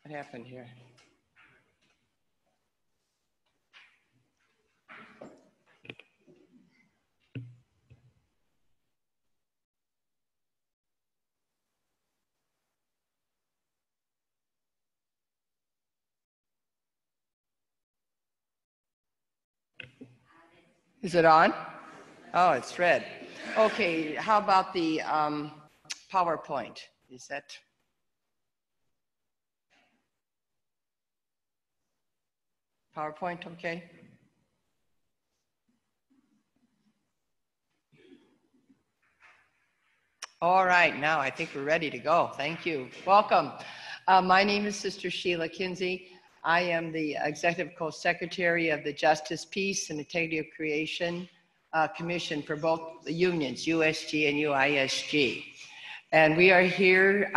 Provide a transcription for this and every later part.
What happened here? Is it on? Oh, it's red. Okay, how about the PowerPoint? Is that? PowerPoint, okay? All right, now I think we're ready to go. Thank you. Welcome. My name is Sister Sheila Kinsey. I am the Executive Co-Secretary of the Justice, Peace, and Integrity of Creation Commission for both the unions, USG and UISG. And we are here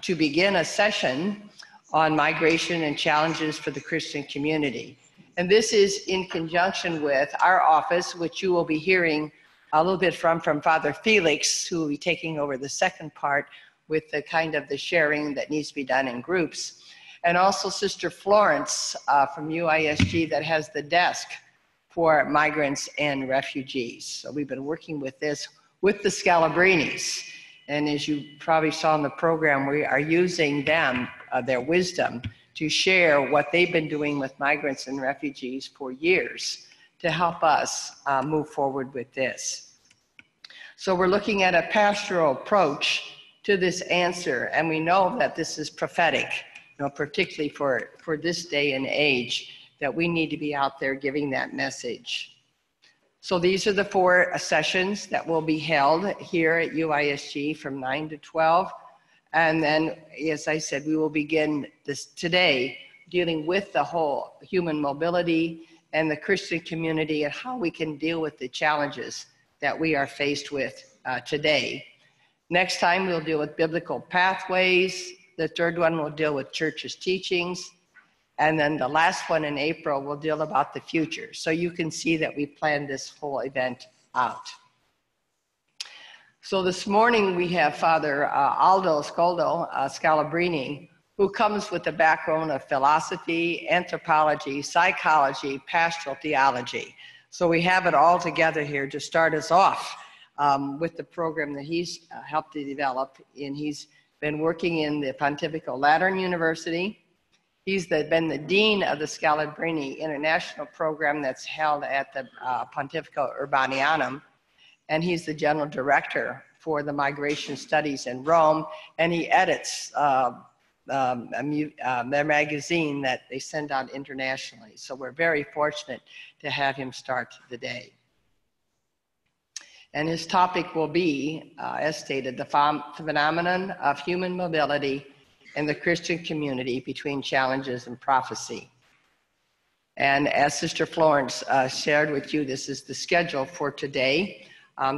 to begin a session on migration and challenges for the Christian community. And this is in conjunction with our office, which you will be hearing a little bit from Father Felix, who will be taking over the second part with the kind of the sharing that needs to be done in groups. And also Sister Florence from UISG that has the desk for migrants and refugees. So we've been working with this with the Scalabrinis. And as you probably saw in the program, we are using them, their wisdom, to share what they've been doing with migrants and refugees for years to help us move forward with this. So we're looking at a pastoral approach to this answer, and we know that this is prophetic, you know, particularly for this day and age, that we need to be out there giving that message. So these are the 4 sessions that will be held here at UISG from 9 to 12. And then, as I said, we will begin this today dealing with the whole human mobility and the Christian community and how we can deal with the challenges that we are faced with today. Next time, we'll deal with biblical pathways. The third one will deal with church's teachings. And then the last one in April will deal about the future. So you can see that we planned this whole event out. So this morning we have Father Aldo Skoda, Scalabrini, who comes with a background of philosophy, anthropology, psychology, pastoral theology. So we have it all together here to start us off with the program that he's helped to develop. And he's been working in the Pontifical Lateran University. He's been the dean of the Scalabrini International Program that's held at the Pontifical Urbanianum. And he's the general director for the migration studies in Rome. And he edits their magazine that they send out internationally. So we're very fortunate to have him start the day. And his topic will be, as stated, the phenomenon of human mobility in the Christian community between challenges and prophecy. And as Sister Florence shared with you, this is the schedule for today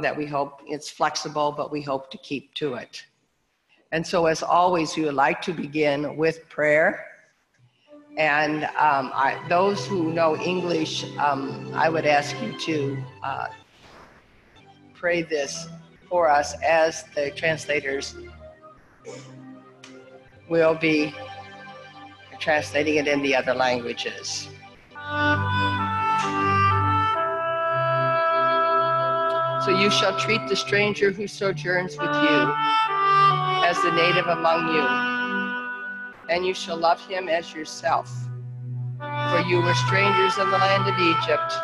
that we hope it's flexible, but we hope to keep to it. And so as always, we would like to begin with prayer. And those who know English, I would ask you to pray this for us as the translators will be translating it in the other languages. So you shall treat the stranger who sojourns with you as the native among you, and you shall love him as yourself. For you were strangers in the land of Egypt.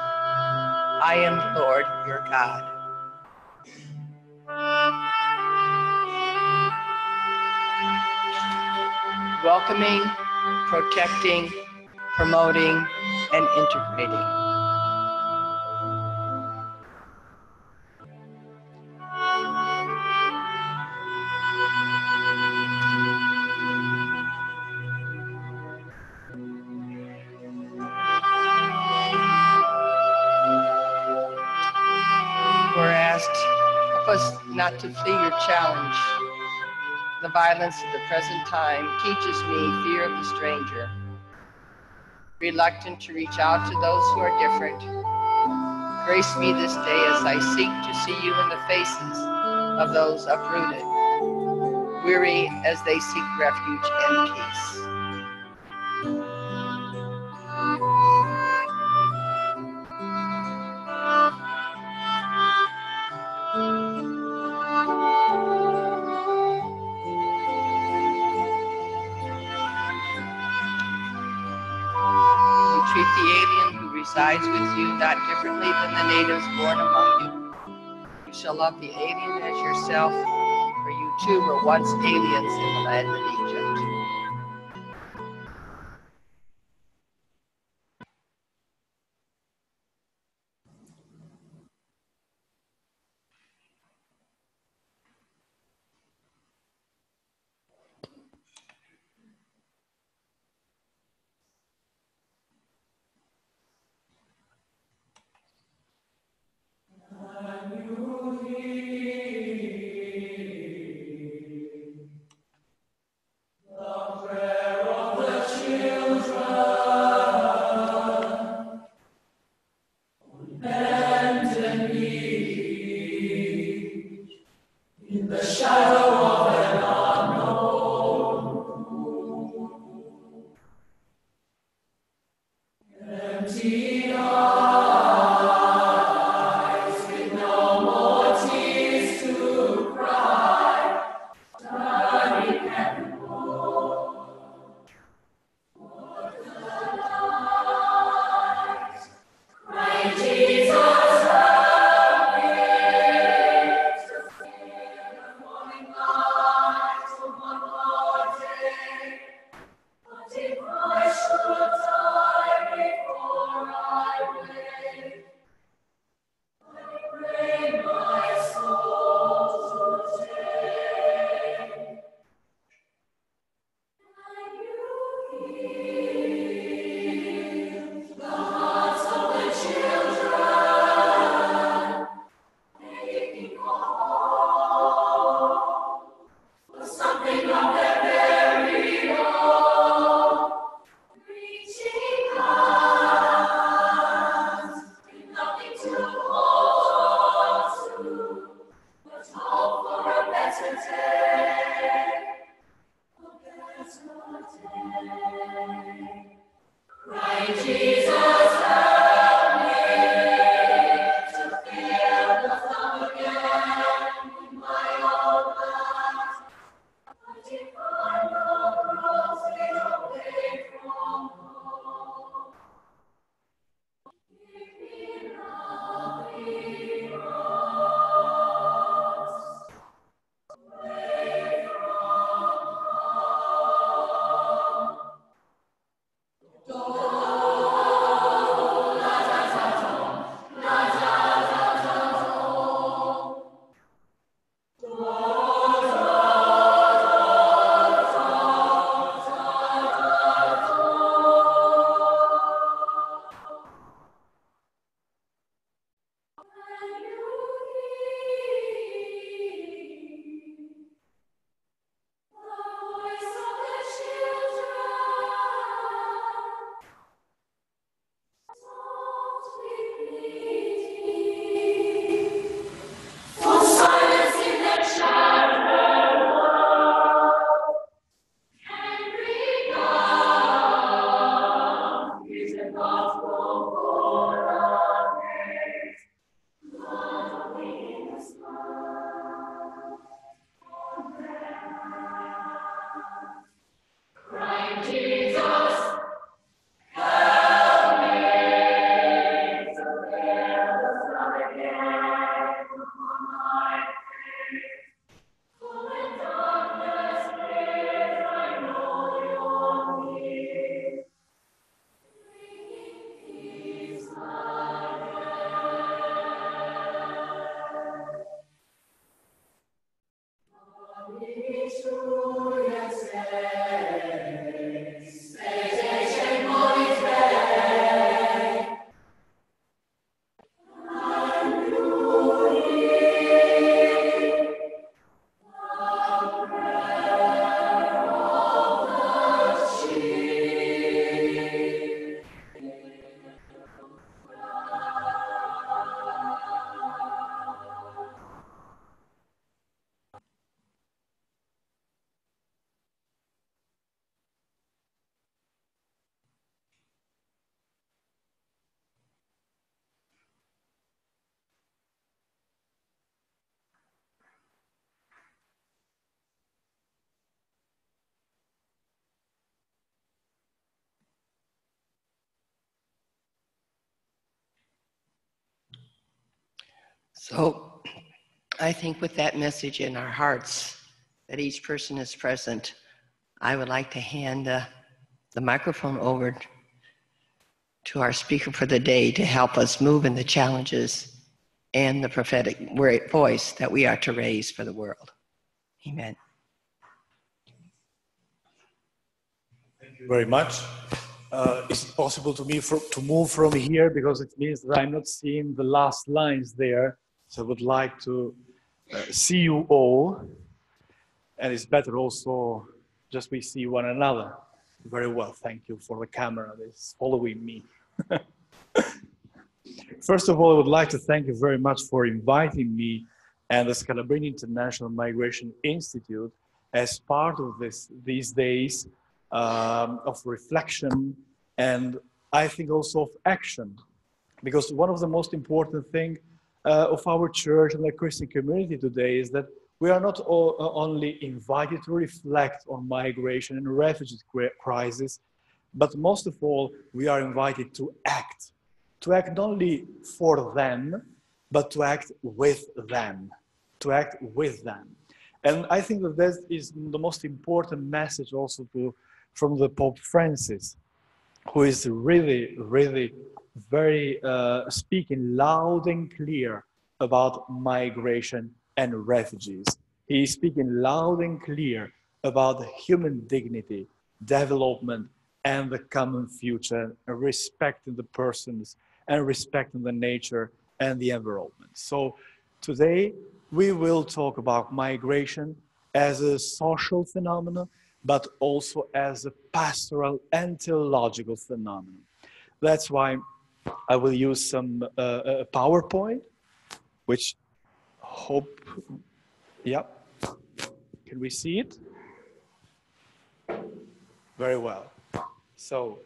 I am the Lord your God. Welcoming, protecting, promoting, and integrating. We're asked, help us not to flee your challenge. The violence of the present time teaches me fear of the stranger. Reluctant to reach out to those who are different, grace me this day as I seek to see you in the faces of those uprooted, weary as they seek refuge and peace. resides with you, not differently than the natives born among you. You shall love the alien as yourself, for you too were once aliens in the land of Egypt. So I think with that message in our hearts, that each person is present, I would like to hand the microphone over to our speaker for the day to help us move in the challenges and the prophetic voice that we are to raise for the world. Amen. Thank you very much. Is it possible to move from here, because it means that I'm not seeing the last lines there. So I would like to see you all, and it's better also just we see one another. Very well, thank you for the camera that is following me. First of all, I would like to thank you very much for inviting me and the Scalabrini International Migration Institute as part of these days of reflection, and I think also of action. Because one of the most important things of our church and the Christian community today is that we are not only invited to reflect on migration and refugee crisis, but most of all, we are invited to act not only for them, but to act with them, And I think that that is the most important message also from the Pope Francis, who is really, really very speaking loud and clear about migration and refugees. He is speaking loud and clear about human dignity, development, and the common future, and respecting the persons and respecting the nature and the environment. So today we will talk about migration as a social phenomenon, but also as a pastoral and theological phenomenon. That's why I will use some PowerPoint, which hope, yeah, can we see it? Very well. So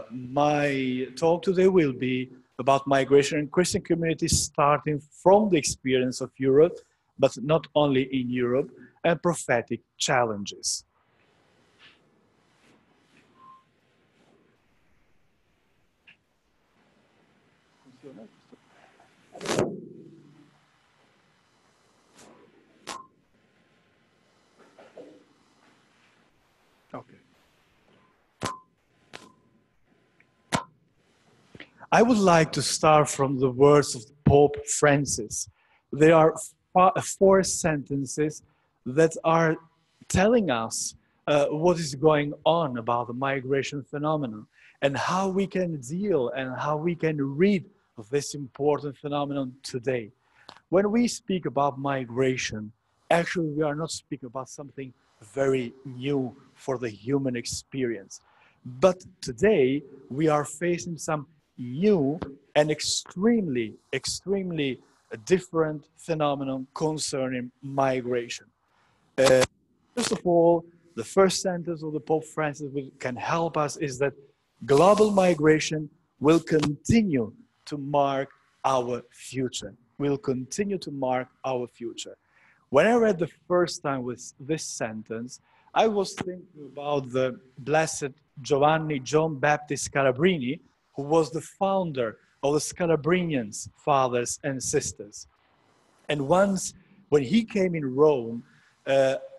my talk today will be about migration and Christian communities, starting from the experience of Europe, but not only in Europe, and prophetic challenges. Okay. I would like to start from the words of Pope Francis. There are four sentences that are telling us what is going on about the migration phenomenon and how we can deal and how we can read this important phenomenon today. When we speak about migration, actually we are not speaking about something very new for the human experience. But today we are facing some new and extremely different phenomenon concerning migration. First of all, the first sentence of the Pope Francis can help us is that global migration will continue to mark our future. Will continue to mark our future. When I read the first time with this sentence, I was thinking about the blessed John Baptist Scalabrini, who was the founder of the Scalabrinians, fathers and sisters. And once, when he came in Rome,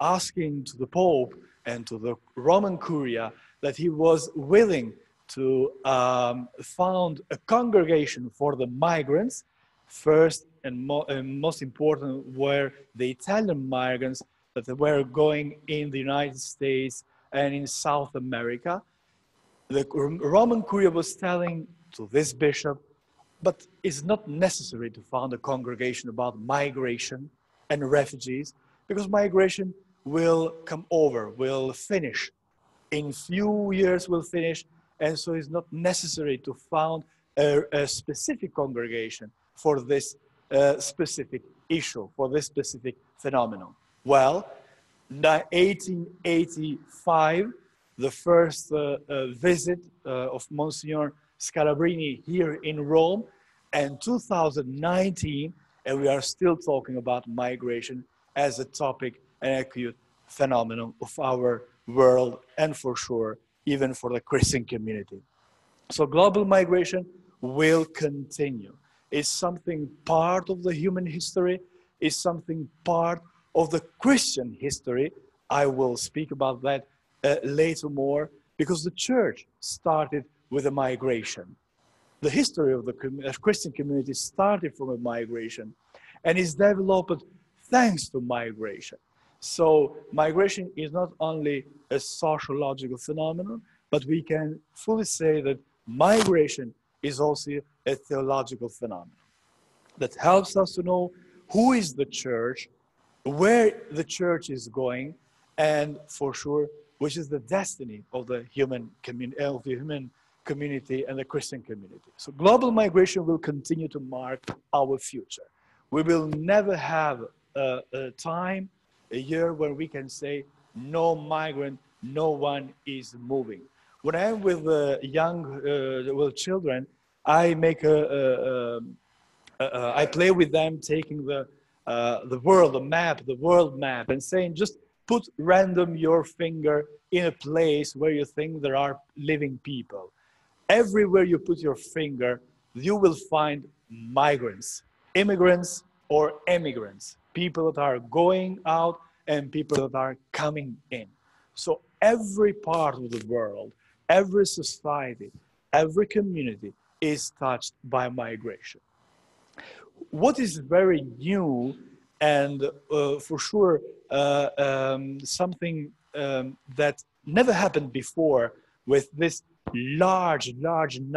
asking to the Pope and to the Roman Curia that he was willing to found a congregation for the migrants, first and most important were the Italian migrants that were going in the United States and in South America. The Roman Curia was telling to this bishop, but it's not necessary to found a congregation about migration and refugees, because migration will come over, will finish. In few years will finish, and so it's not necessary to found a specific congregation for this specific issue, for this specific phenomenon. Well, in 1885, the first visit of Monsignor Scalabrini here in Rome, and 2019, and we are still talking about migration as a topic and acute phenomenon of our world, and for sure, even for the Christian community. So global migration will continue. is something part of the human history, is something part of the Christian history. I will speak about that later more, because the church started with a migration. The history of the Christian community started from a migration and is developed thanks to migration. So migration is not only a sociological phenomenon, but we can fully say that migration is also a theological phenomenon that helps us to know who is the church, where the church is going, and for sure, which is the destiny of the human community and the Christian community. So global migration will continue to mark our future. We will never have a time, a year where we can say no migrant, no one is moving. When I'm with with children, I make I play with them, taking the world map, and saying just put random your finger in a place where you think there are living people. Everywhere you put your finger, you will find migrants, immigrants or emigrants, people that are going out and people that are coming in. So every part of the world, every society, every community is touched by migration. What is very new and for sure something that never happened before with this large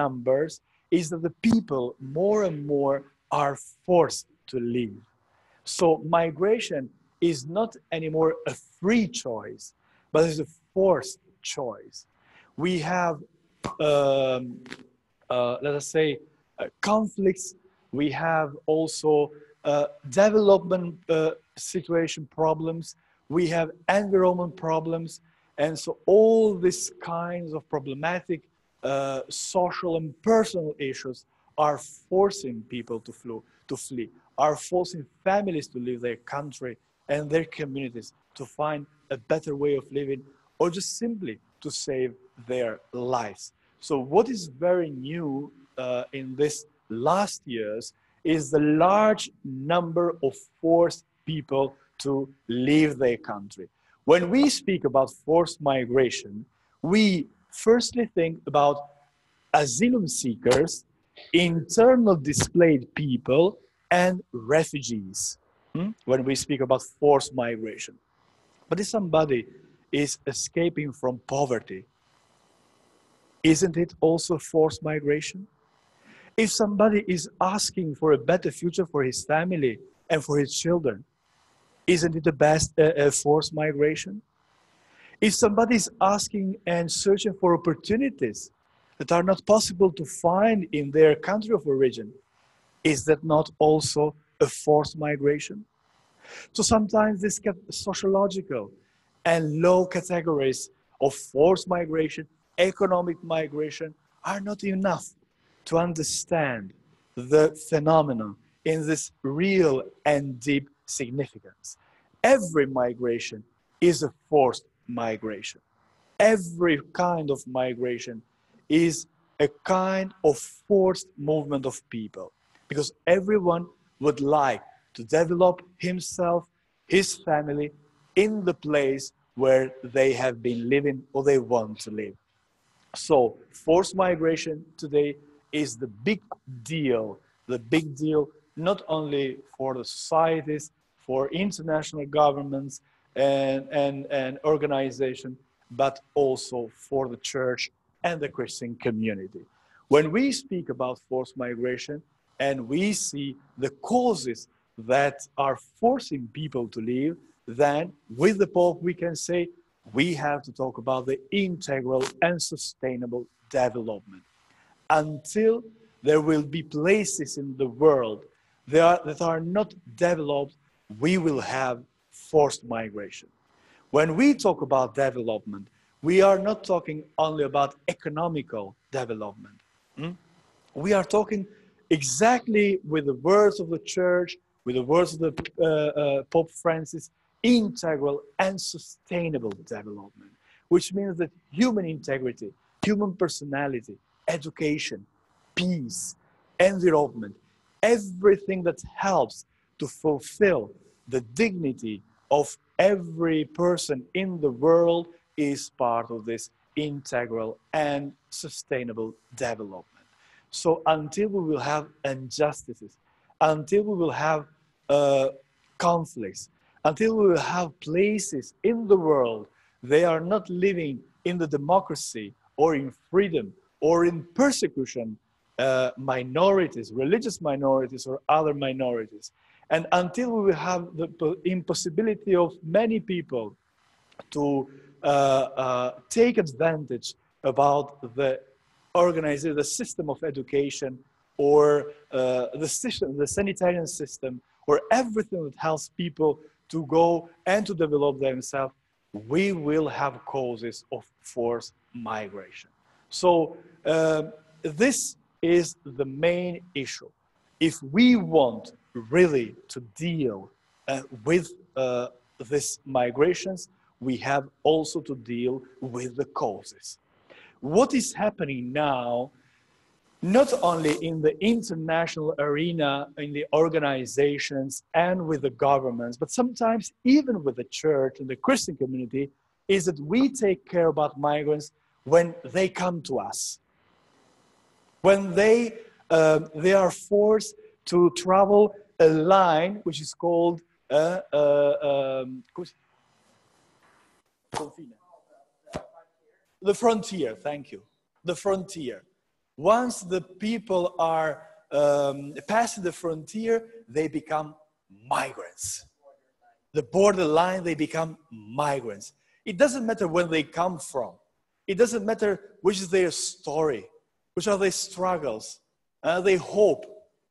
numbers is that the people more and more are forced to leave. So migration is not anymore a free choice, but it's a forced choice. We have, let us say, conflicts. We have also development situation problems. We have environment problems. And so all these kinds of problematic social and personal issues are forcing people to flee, are forcing families to leave their country and their communities to find a better way of living, or just simply to save their lives. So what is very new in this last years is the large number of forced people to leave their country. When we speak about forced migration, we firstly think about asylum seekers, internal displaced people, and refugees when we speak about forced migration. But if somebody is escaping from poverty, isn't it also forced migration? If somebody is asking for a better future for his family and for his children, isn't it the best forced migration? If somebody is asking and searching for opportunities that are not possible to find in their country of origin, is that not also a forced migration? So sometimes these sociological and low categories of forced migration, economic migration, are not enough to understand the phenomenon in this real and deep significance. Every migration is a forced migration. Every kind of migration is a kind of forced movement of people, because everyone would like to develop himself, his family, in the place where they have been living or they want to live. So forced migration today is the big deal not only for the societies, for international governments and organizations, but also for the church and the Christian community. When we speak about forced migration and we see the causes that are forcing people to leave, then with the Pope we can say we have to talk about the integral and sustainable development. Until there will be places in the world that are not developed, we will have forced migration. When we talk about development, we are not talking only about economical development. We are talking exactly with the words of the church, with the words of the Pope Francis, integral and sustainable development, which means that human integrity, human personality, education, peace, environment, everything that helps to fulfill the dignity of every person in the world is part of this integral and sustainable development. So until we will have injustices, until we will have conflicts, until we will have places in the world they are not living in the democracy or in freedom or in persecution, minorities, religious minorities or other minorities, and until we will have the impossibility of many people to take advantage about the organization, the system of education, or the system, the sanitarian system, or everything that helps people to go and to develop themselves, we will have causes of forced migration. So this is the main issue. If we want really to deal with these migrations, we have also to deal with the causes. What is happening now, not only in the international arena, in the organizations and with the governments, but sometimes even with the church and the Christian community, is that we take care about migrants when they come to us. When they are forced to travel a line which is called the frontier, thank you. The frontier. Once the people are passing the frontier, they become migrants. The borderline, they become migrants. It doesn't matter where they come from. It doesn't matter which is their story, which are their struggles, their hope.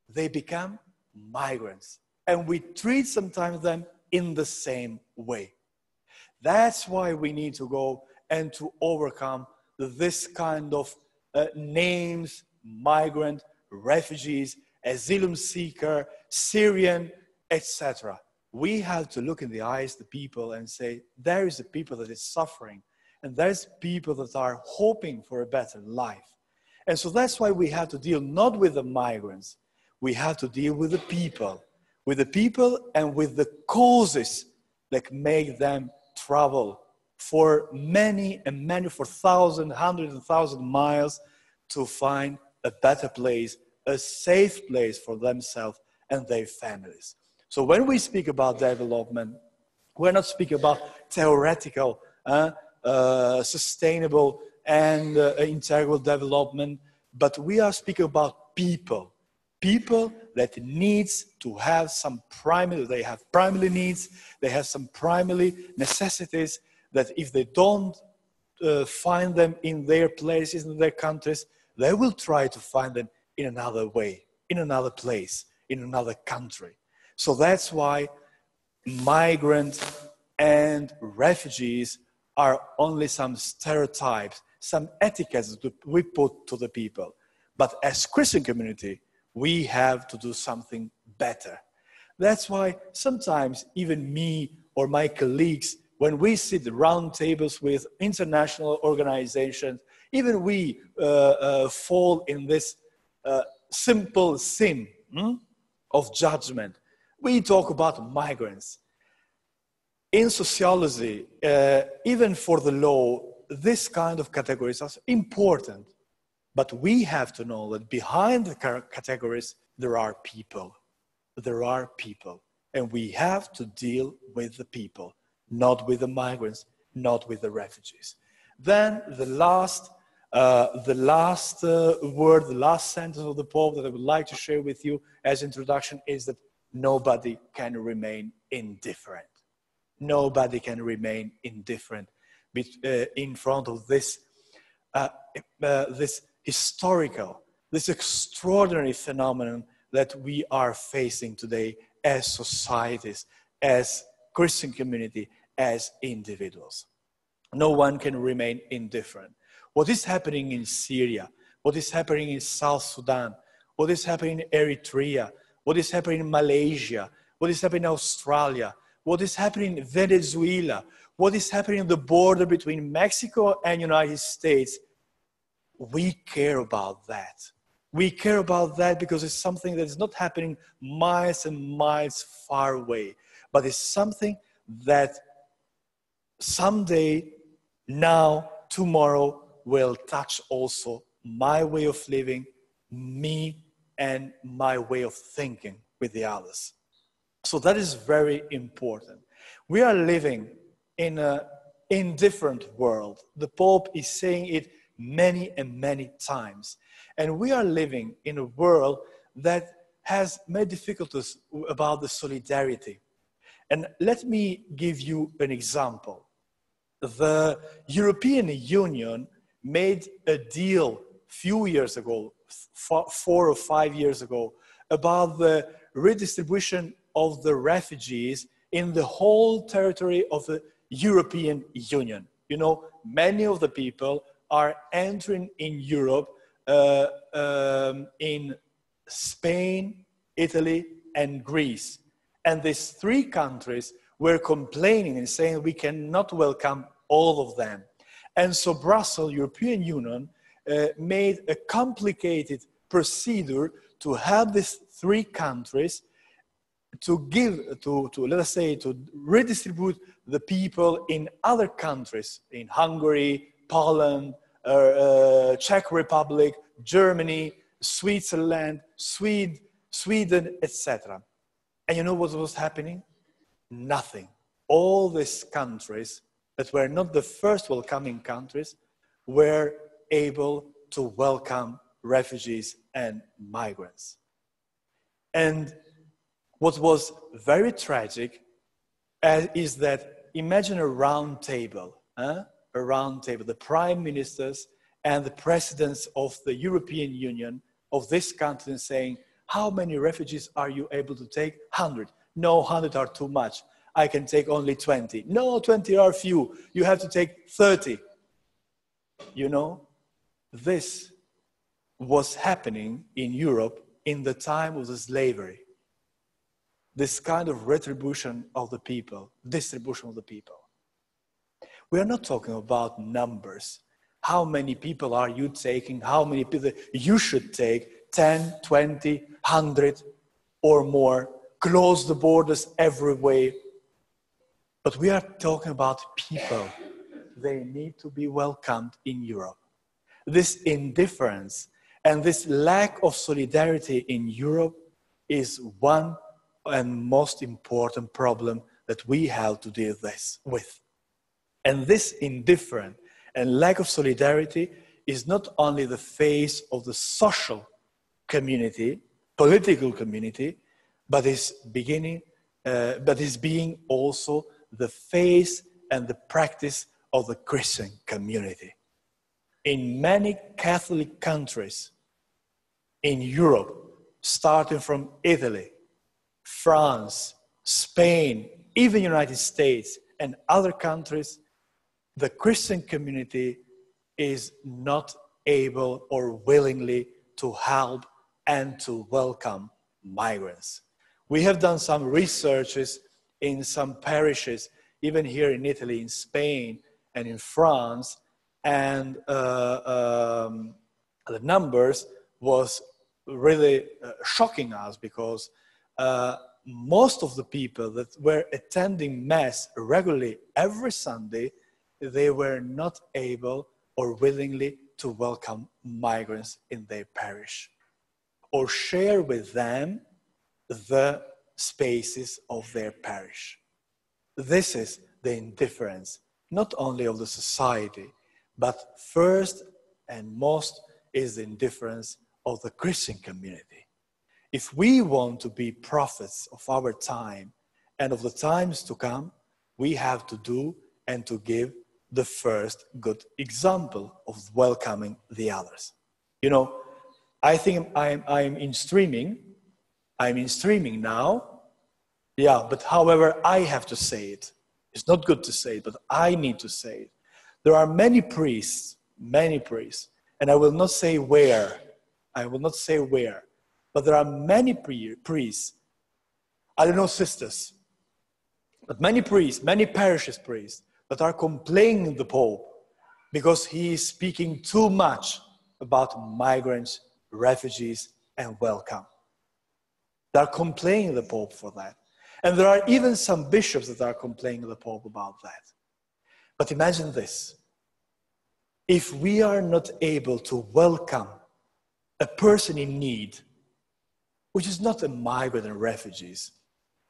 They become migrants. And we treat sometimes them in the same way. That's why we need to go and to overcome this kind of names, migrant, refugees, asylum seeker, Syrian, etc. We have to look in the eyes of the people and say, there is a people that is suffering, and there's people that are hoping for a better life. And so that's why we have to deal not with the migrants, we have to deal with the people and with the causes that make them travel for many and many, for thousands, hundreds and thousands of miles to find a better place, a safe place for themselves and their families. So when we speak about development, we're not speaking about theoretical, sustainable and integral development, but we are speaking about people. People that needs to have some primary, they have primary needs, they have some primary necessities that if they don't find them in their places, in their countries, they will try to find them in another way, in another place, in another country. So that's why migrants and refugees are only some stereotypes, some etiquettes that we put to the people. But as Christian community, we have to do something better. That's why sometimes even me or my colleagues, when we sit round tables with international organizations, even we fall in this simple sin of judgment. We talk about migrants. In sociology, even for the law, this kind of categories are important. But we have to know that behind the categories, there are people. There are people. And we have to deal with the people, not with the migrants, not with the refugees. Then the last word, the last sentence of the Pope that I would like to share with you as introduction is that nobody can remain indifferent. Nobody can remain indifferent in front of this historical, this extraordinary phenomenon that we are facing today as societies, as Christian community, as individuals. No one can remain indifferent. What is happening in Syria, what is happening in South Sudan, what is happening in Eritrea, what is happening in Malaysia, what is happening in Australia, what is happening in Venezuela, what is happening in the border between Mexico and United States, we care about that. We care about that because it's something that is not happening miles and miles far away, but it's something that someday, now, tomorrow, will touch also my way of living, me, and my way of thinking with the others. So that is very important. We are living in an indifferent world. The Pope is saying it many and many times. And we are living in a world that has many difficulties about the solidarity. And let me give you an example. The European Union made a deal a few years ago, 4 or 5 years ago, about the redistribution of the refugees in the whole territory of the European Union. You know, many of the people are entering in Europe in Spain, Italy, and Greece. And these 3 countries were complaining and saying we cannot welcome all of them. And so Brussels, European Union, made a complicated procedure to help these 3 countries to give, to let us say, to redistribute the people in other countries, in Hungary, Poland, Czech Republic, Germany, Switzerland, Sweden, etc. And you know what was happening? Nothing. All these countries that were not the first welcoming countries were able to welcome refugees and migrants. And what was very tragic is that imagine a round table, the prime ministers and the presidents of the European Union of this continent saying, how many refugees are you able to take? 100. No, 100 are too much. I can take only 20. No, 20 are few. You have to take 30. You know, this was happening in Europe in the time of the slavery. This kind of retribution of the people, distribution of the people. We are not talking about numbers. How many people are you taking? How many people you should take? 10, 20, 100 or more. Close the borders every way. But we are talking about people. They need to be welcomed in Europe. This indifference and this lack of solidarity in Europe is one and most important problem that we have to deal with. And this indifference and lack of solidarity is not only the face of the social community, political community, but is being also the face and the practice of the Christian community. In many Catholic countries in Europe, starting from Italy, France, Spain, even United States and other countries, the Christian community is not able or willingly to help and to welcome migrants. We have done some researches in some parishes, even here in Italy, in Spain, and in France, and the numbers was really shocking us because most of the people that were attending Mass regularly every Sunday, they were not able or willingly to welcome migrants in their parish or share with them the spaces of their parish. This is the indifference, not only of the society, but first and most is the indifference of the Christian community. If we want to be prophets of our time and of the times to come, we have to do and to give the first good example of welcoming the others. You know, I think I'm in streaming. I'm in streaming now. Yeah, but however, I have to say it. It's not good to say it, but I need to say it. There are many priests, and I will not say where. But there are many priests, I don't know sisters, but many priests, many parishes priests that are complaining the Pope because he is speaking too much about migrants refugees, and welcome. They're complaining the Pope for that. And there are even some bishops that are complaining the Pope about that. But imagine this. If we are not able to welcome a person in need, which is not a migrant and refugees,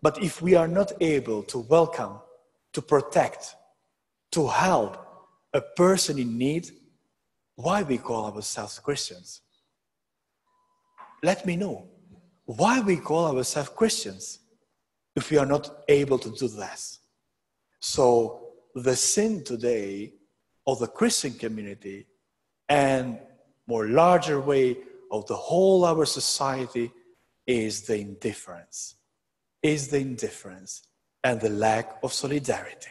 but if we are not able to welcome, to protect, to help a person in need, why we call ourselves Christians? Let me know. Why we call ourselves Christians if we are not able to do this? So the sin today of the Christian community and more larger way of the whole our society is the indifference and the lack of solidarity.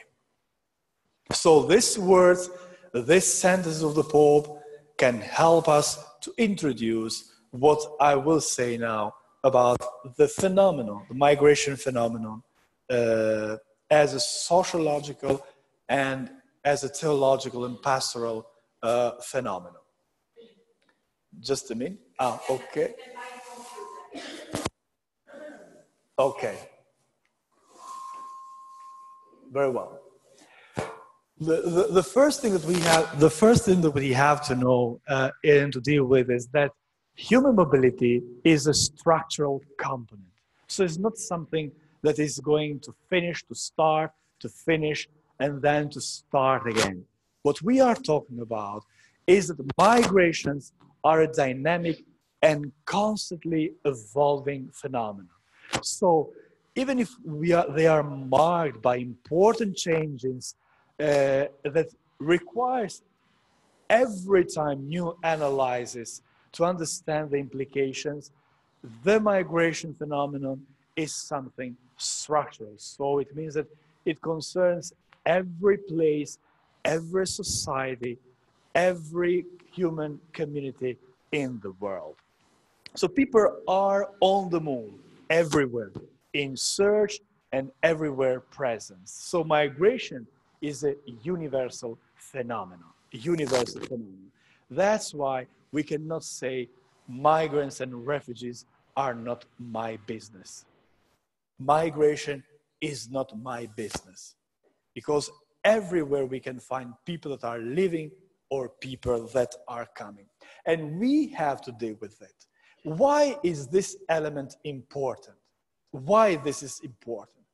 So this words, this sentence of the Pope can help us to introduce what I will say now about the phenomenon, the migration phenomenon, as a sociological and as a theological and pastoral phenomenon. Just a minute. Okay. Okay. Very well. The first thing that we have to know and to deal with is that human mobility is a structural component. So it's not something that is going to finish, to start, to finish, and then to start again. What we are talking about is that migrations are a dynamic and constantly evolving phenomenon. So even if they are marked by important changes that requires every time new analysis to understand the implications, the migration phenomenon is something structural. So it means that it concerns every place, every society, every human community in the world. So people are on the move everywhere, in search and everywhere presence. So migration is a universal phenomenon, That's why we cannot say migrants and refugees are not my business. Migration is not my business, because everywhere we can find people that are living or people that are coming. And we have to deal with it. Why is this element important? Why this is important?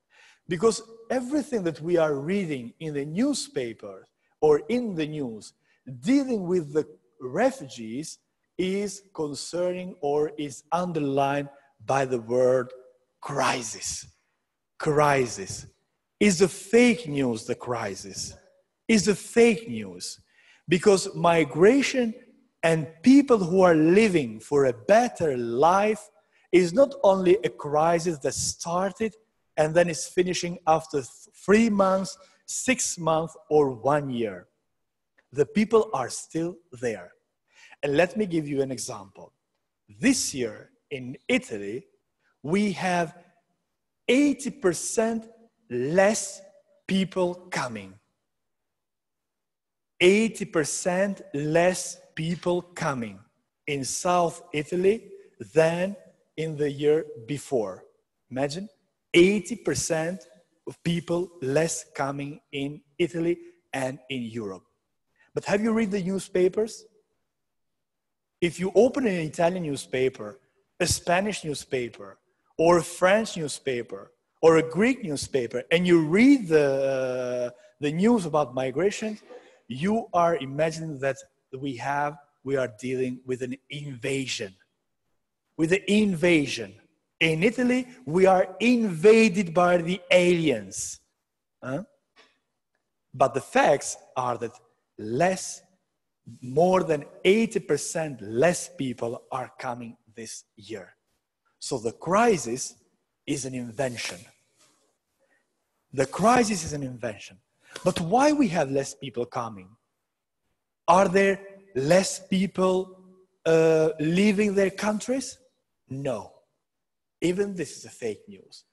Because everything that we are reading in the newspaper or in the news dealing with the refugees is concerning or is underlined by the word crisis. Crisis. Is a fake news, the crisis? Is a fake news. Because migration and people who are living for a better life is not only a crisis that started and then is finishing after 3 months, 6 months, or 1 year. The people are still there. And let me give you an example. This year in Italy, we have 80% less people coming. 80% less people coming in South Italy than in the year before. Imagine 80% of people less coming in Italy and in Europe. But have you read the newspapers? If you open an Italian newspaper, a Spanish newspaper, or a French newspaper, or a Greek newspaper, and you read the news about migration, you are imagining that we are dealing with an invasion. With an invasion. In Italy, we are invaded by the aliens. But the facts are that more than 80% less people are coming this year. So the crisis is an invention. The crisis is an invention. But why we have less people coming? Are there less people leaving their countries? No. Even this is a fake news.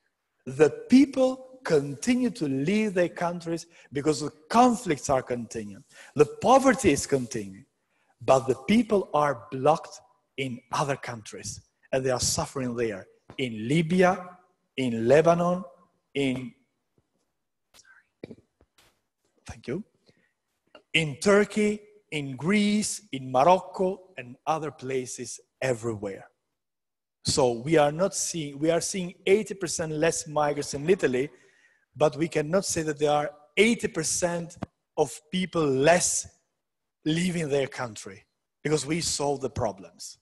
The people continue to leave their countries because the conflicts are continuing. The poverty is continuing. But the people are blocked in other countries, and they are suffering there, in Libya, in Lebanon, in in Turkey, in Greece, in Morocco, and other places everywhere. So we are seeing 80% less migrants in Italy, but we cannot say that there are 80% of people less leaving their country, because we solve the problems.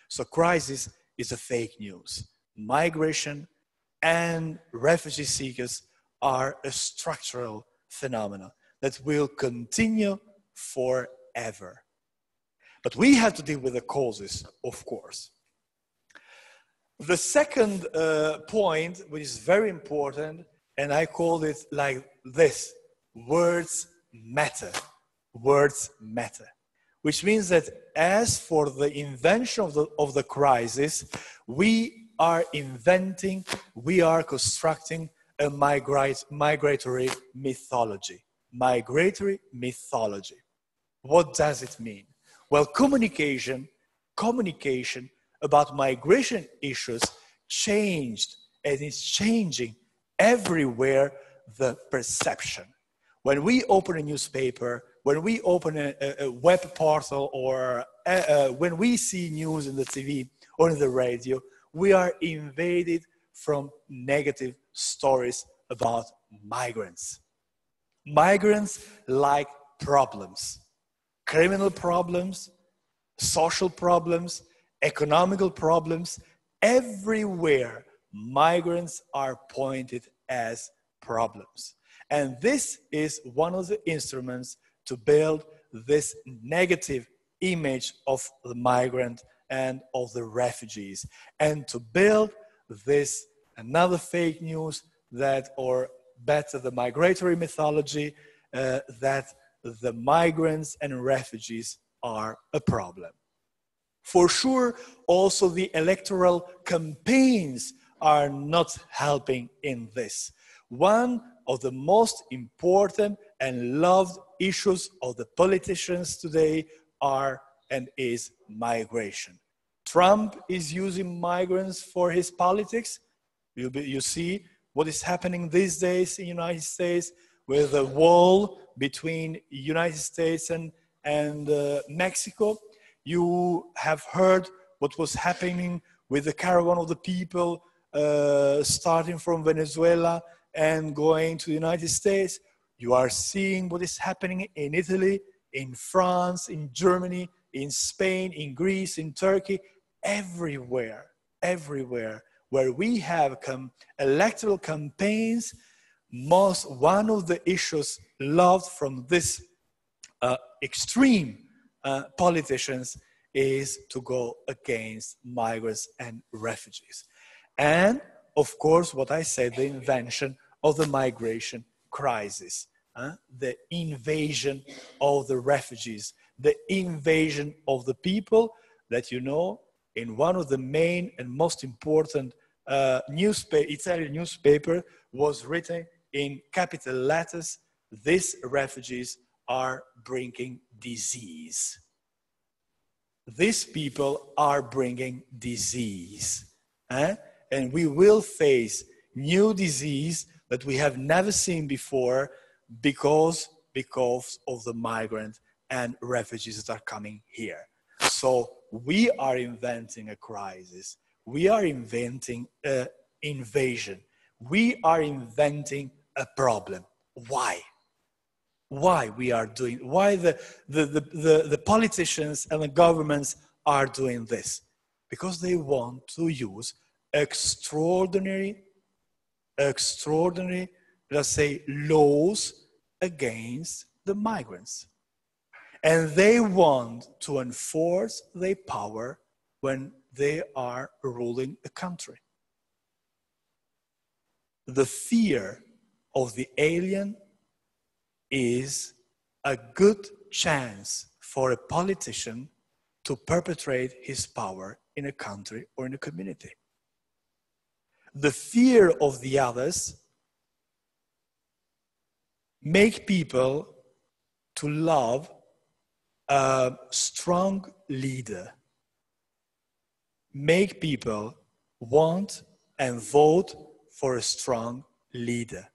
So crisis is a fake news. Migration and refugee seekers are a structural phenomenon that will continue forever. But we have to deal with the causes, of course. The second point, which is very important, and I call it like this: words matter. Words matter. Which means that as for the invention of the crisis, we are constructing a migratory mythology. Migratory mythology. What does it mean? Well, communication about migration issues changed, and is changing everywhere the perception. When we open a newspaper, when we open a web portal, or when we see news in the TV or in the radio, we are invaded from negative stories about migrants. Migrants like problems, criminal problems, social problems, economical problems. Everywhere, migrants are pointed as problems. And this is one of the instruments to build this negative image of the migrant and of the refugees, and to build this another fake news that, or better, the migratory mythology, that the migrants and refugees are a problem. For sure, also the electoral campaigns are not helping in this. One of the most important and loved issues of the politicians today are and is migration. Trump is using migrants for his politics. You see what is happening these days in the United States with the wall between United States and Mexico. You have heard what was happening with the caravan of the people starting from Venezuela and going to the United States. You are seeing what is happening in Italy, in France, in Germany, in Spain, in Greece, in Turkey, everywhere where we have electoral campaigns. One of the issues loved from this extreme politicians is to go against migrants and refugees. And of course, what I said, the invention of the migration crisis, the invasion of the refugees, the invasion of the people that, you know, in one of the main and most important Italian newspaper was written in capital letters: these refugees are bringing disease. These people are bringing disease. And we will face new disease that we have never seen before because of the migrant and refugees that are coming here. So we are inventing a crisis. We are inventing an invasion. We are inventing a problem. Why? Why the politicians and the governments are doing this? Because they want to use extraordinary, let's say, laws against the migrants. And they want to enforce their power when they are ruling a country. The fear of the alien is a good chance for a politician to perpetrate his power in a country or in a community. The fear of the others make people to love a strong leader, make people want and vote for a strong leader.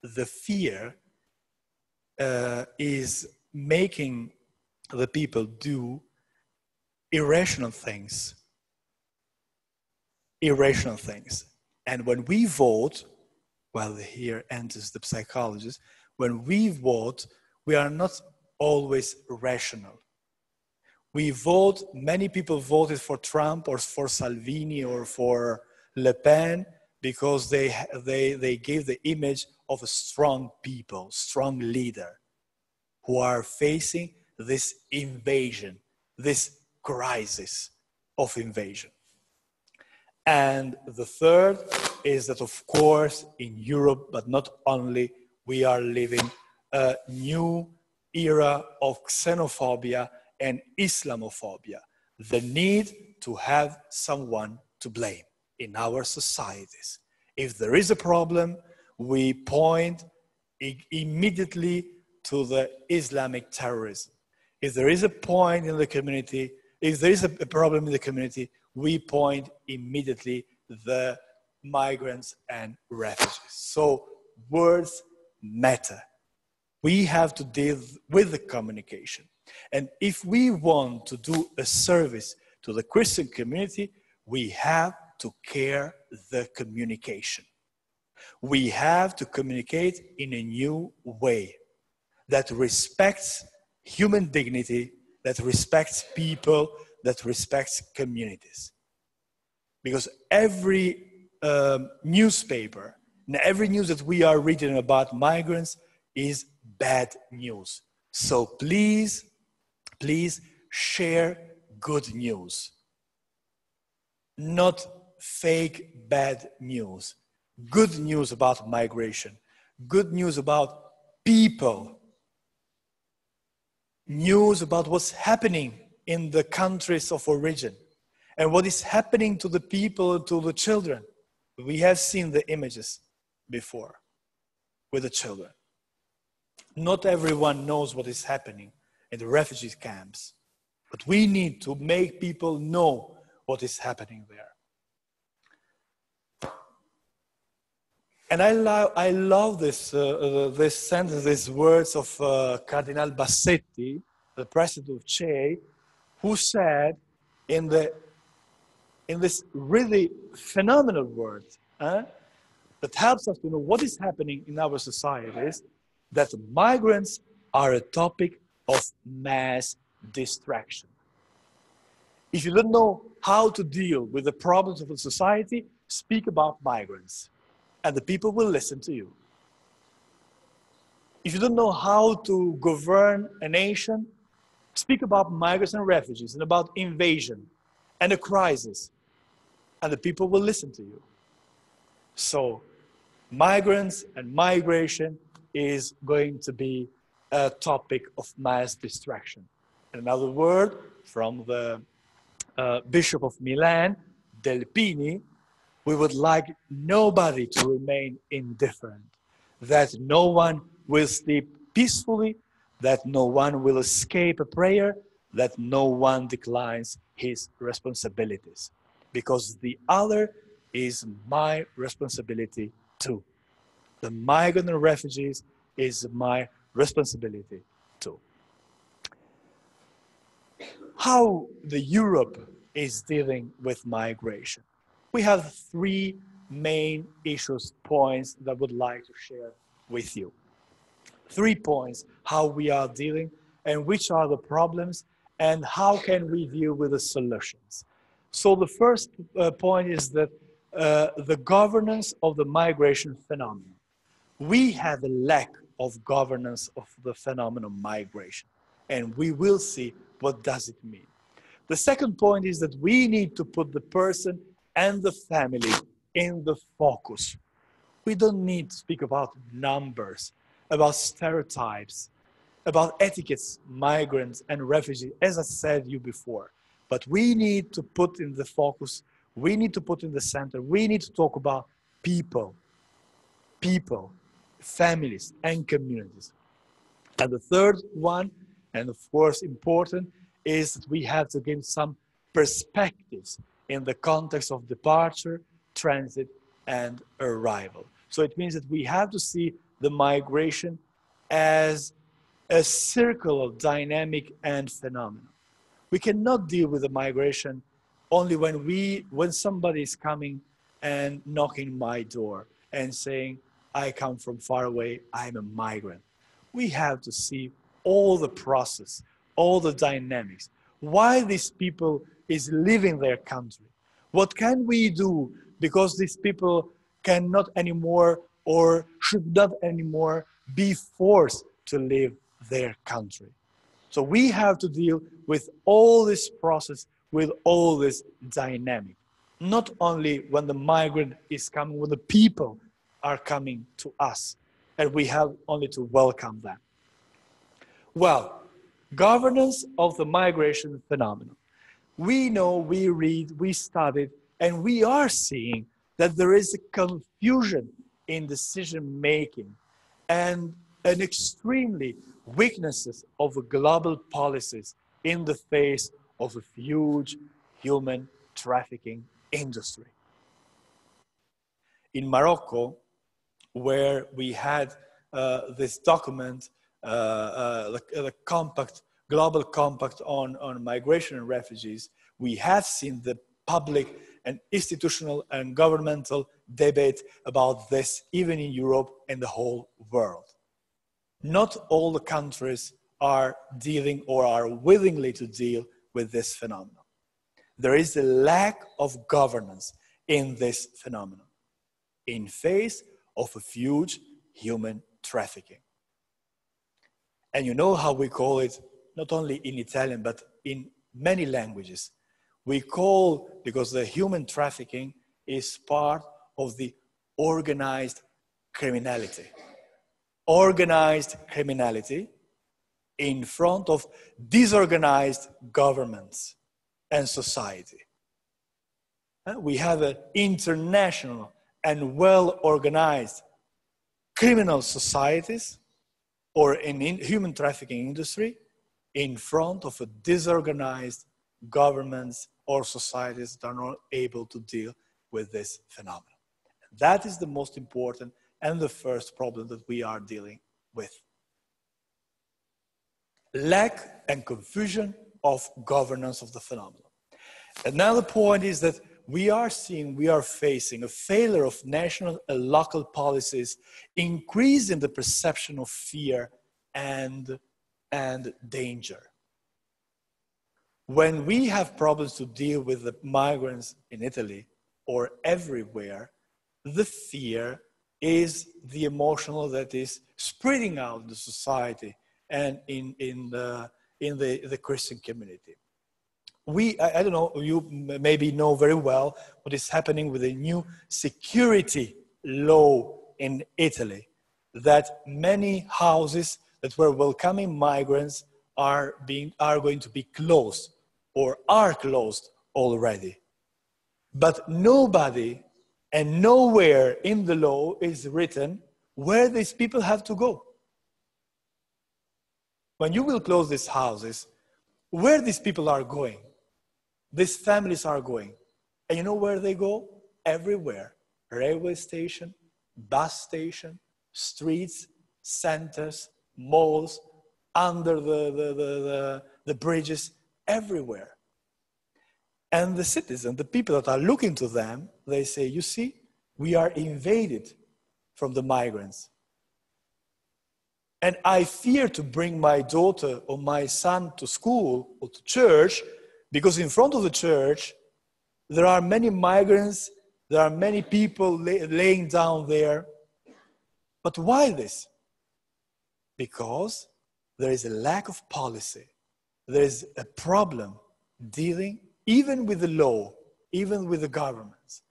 The fear is making the people do irrational things. Irrational things. And when we vote, well, here enters the psychologist, when we vote, we are not always rational. We vote, many people voted for Trump or for Salvini or for Le Pen because they gave the image of a strong people, strong leader who are facing this invasion, this crisis of invasion. And the third is that, of course, in Europe, but not only, we are living a new era of xenophobia and Islamophobia. The need to have someone to blame in our societies. If there is a problem, we point immediately to the Islamic terrorism. If there is a point in the community, if there is a problem in the community, we point immediately the migrants and refugees. So words matter. We have to deal with the communication. And if we want to do a service to the Christian community, we have to care the communication. We have to communicate in a new way that respects human dignity, that respects people, that respects communities. Because every newspaper, and every news that we are reading about migrants is bad news. So please, please share good news. Not fake bad news. Good news about migration. Good news about people. News about what's happening in the countries of origin and what is happening to the people, to the children. We have seen the images before with the children. Not everyone knows what is happening in the refugee camps, but we need to make people know what is happening there. And I love this, this sentence, these words of Cardinal Bassetti, the president of CHE, who said in this really phenomenal word that helps us to know what is happening in our societies, that migrants are a topic of mass distraction. If you don't know how to deal with the problems of the society, speak about migrants, and the people will listen to you. If you don't know how to govern a nation, speak about migrants and refugees and about invasion and a crisis, and the people will listen to you. So migrants and migration is going to be a topic of mass distraction. Another word from the Bishop of Milan, Del Pini, we would like nobody to remain indifferent, that no one will sleep peacefully, that no one will escape a prayer, that no one declines his responsibilities, because the other is my responsibility too. The migrant and refugees is my responsibility too. How the Europe is dealing with migration. We have three main issues, points that I would like to share with you. 3 points, how we are dealing and which are the problems and how can we deal with the solutions. So the first point is that the governance of the migration phenomenon. We have a lack of governance of the phenomenon migration, and we will see what does it mean. The second point is that we need to put the person and the family in the focus. We don't need to speak about numbers, about stereotypes, about etiquettes, migrants and refugees, as I said you before. But we need to put in the focus, we need to put in the center, we need to talk about people, families and communities. And the third one, and of course important, is that we have to give some perspectives in the context of departure, transit, and arrival. So it means that we have to see the migration as a circle of dynamic and phenomena. We cannot deal with the migration only when somebody is coming and knocking my door and saying, I come from far away, I'm a migrant. We have to see all the process, all the dynamics, why these people is leaving their country. What can we do because these people cannot anymore or should not anymore be forced to leave their country? So we have to deal with all this process, with all this dynamic. Not only when the migrant is coming, when the people are coming to us, and we have only to welcome them. Well, governance of the migration phenomenon. We know, we read, we studied, and we are seeing that there is a confusion in decision making and an extremely weaknesses of global policies in the face of a huge human trafficking industry. In Morocco, where we had this document, the compact, global compact on migration and refugees, we have seen the public and institutional and governmental debate about this, even in Europe and the whole world. Not all the countries are dealing or are willingly to deal with this phenomenon. There is a lack of governance in this phenomenon in face of a huge human trafficking. And you know how we call it, not only in Italian, but in many languages. We call, because the human trafficking is part of the organized criminality. Organized criminality in front of disorganized governments and society. We have an international and well-organized criminal societies or in human trafficking industry in front of a disorganized governments or societies that are not able to deal with this phenomenon. That is the most important and the first problem that we are dealing with. Lack and confusion of governance of the phenomenon. Another point is that we are facing a failure of national and local policies, increasing the perception of fear and danger. When we have problems to deal with the migrants in Italy or everywhere, the fear is the emotional that is spreading out in the society and in the Christian community. I don't know, you maybe know very well what is happening with the new security law in Italy, that many houses that were welcoming migrants are going to be closed or are closed already. But nobody and nowhere in the law is written where these people have to go. When you will close these houses, where these people are going, these families are going. And you know where they go? Everywhere. Railway station, bus station, streets, centers, malls, under the bridges, everywhere. And the citizens, the people that are looking to them, they say, you see, we are invaded from the migrants. And I fear to bring my daughter or my son to school or to church, because in front of the church, there are many migrants, there are many people laying down there. But why this? Because there is a lack of policy. There is a problem dealing even with the law, even with the governments,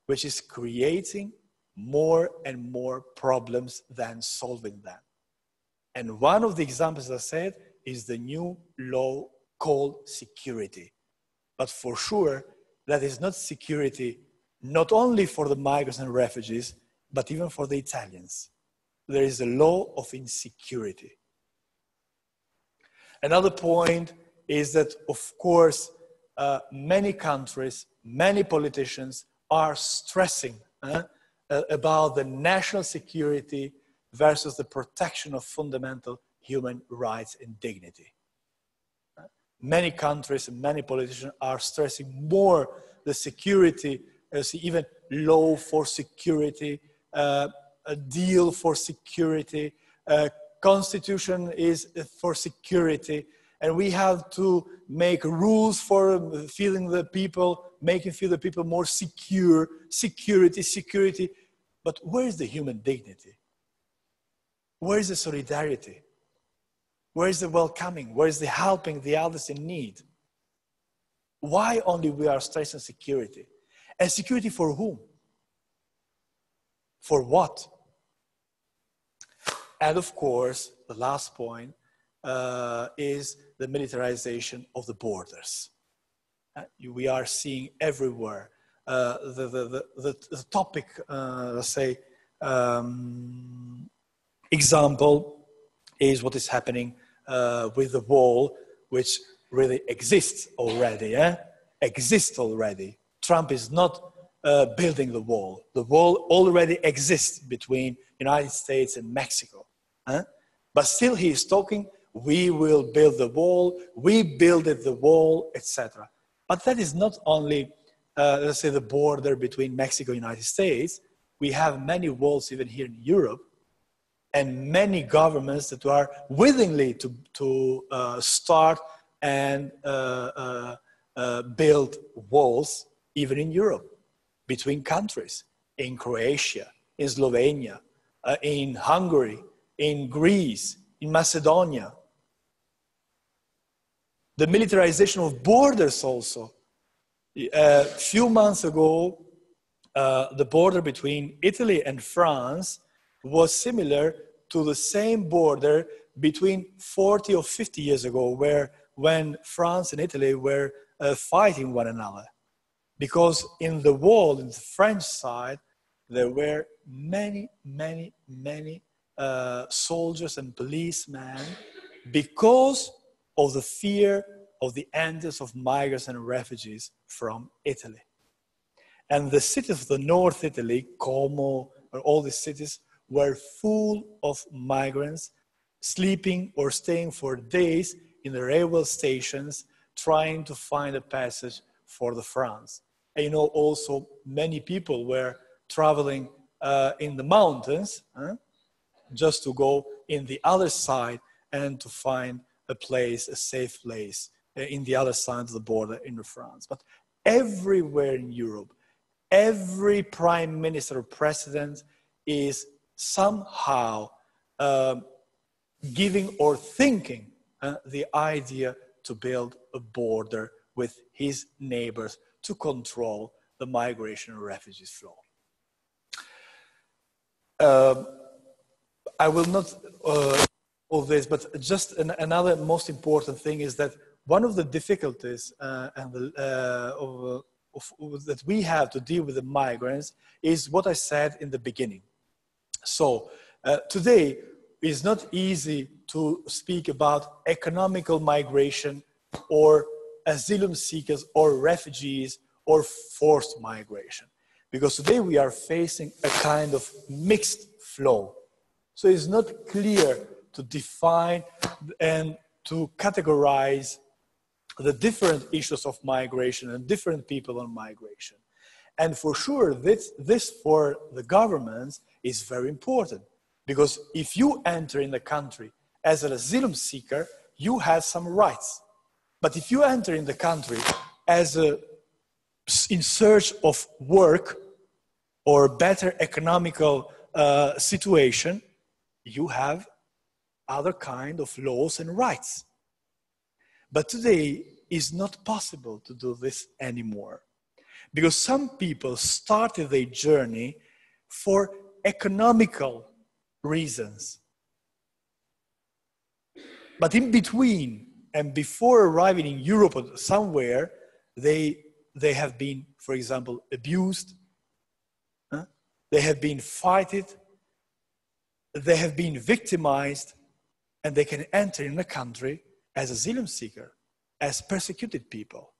which is creating more and more problems than solving them. And one of the examples I said is the new law called security. But for sure, that is not security, not only for the migrants and refugees, but even for the Italians. There is a law of insecurity. Another point is that, of course, many countries many politicians are stressing about the national security versus the protection of fundamental human rights and dignity. Many countries and many politicians are stressing more the security, even law for security, a deal for security, constitution is for security, and we have to make rules for feeling the people, making feel the people more secure, security. But where is the human dignity? Where is the solidarity? Where is the welcoming? Where is the helping the others in need? Why only we are stressing security? And security for whom? For what? And of course, the last point is the militarization of the borders. We are seeing everywhere the topic, let's say, example is what is happening with the wall, which really exists already. Exists already. Trump is not building the wall. The wall already exists between United States and Mexico. But still he is talking, we will build the wall, we builded the wall, etc. But that is not only, let's say, the border between Mexico and United States. We have many walls even here in Europe, and many governments that are willingly to start and build walls, even in Europe, between countries, in Croatia, in Slovenia, in Hungary, in Greece, in Macedonia. The militarization of borders also. A few months ago, the border between Italy and France was similar to the same border between 40 or 50 years ago, when France and Italy were fighting one another. Because in the wall, in the French side, there were many soldiers and policemen because of the fear of the entrance of migrants and refugees from Italy. And the cities of the North Italy, Como, or all these cities, were full of migrants sleeping or staying for days in the railway stations, trying to find a passage for the France. And you know, also many people were traveling in the mountains, just to go in the other side and to find a place, a safe place, in the other side of the border in France. But everywhere in Europe, every prime minister or president is somehow giving or thinking the idea to build a border with his neighbors to control the migration and refugees flow. I will not all this, but just another most important thing is that one of the difficulties that we have to deal with the migrants is what I said in the beginning. So today it's not easy to speak about economical migration or asylum seekers or refugees or forced migration, because today we are facing a kind of mixed flow. So it's not clear to define and to categorize the different issues of migration and different people on migration. And for sure, this for the governments is very important, because if you enter in the country as an asylum seeker, you have some rights. But if you enter in the country as in search of work or better economical situation, you have other kind of laws and rights. But today it's not possible to do this anymore, because some people started their journey for economical reasons. But in between and before arriving in Europe or somewhere, they have been, for example, abused, they have been fighted, they have been victimized, and they can enter in the country as asylum seeker, as persecuted people.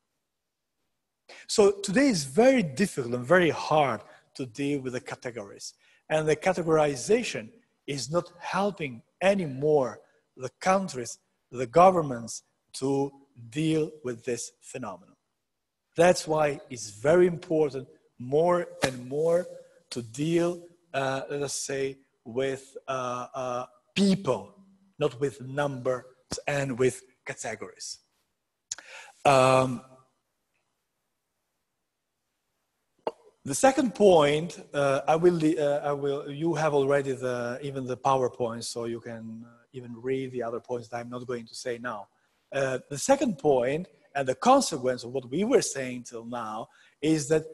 So today is very difficult and very hard to deal with the categories. And the categorization is not helping anymore the countries, the governments to deal with this phenomenon. That's why it's very important more and more to deal, let us say, with people, not with numbers and with categories. The second point, you have already even the PowerPoint, so you can even read the other points that I'm not going to say now. The second point, and the consequence of what we were saying till now, is that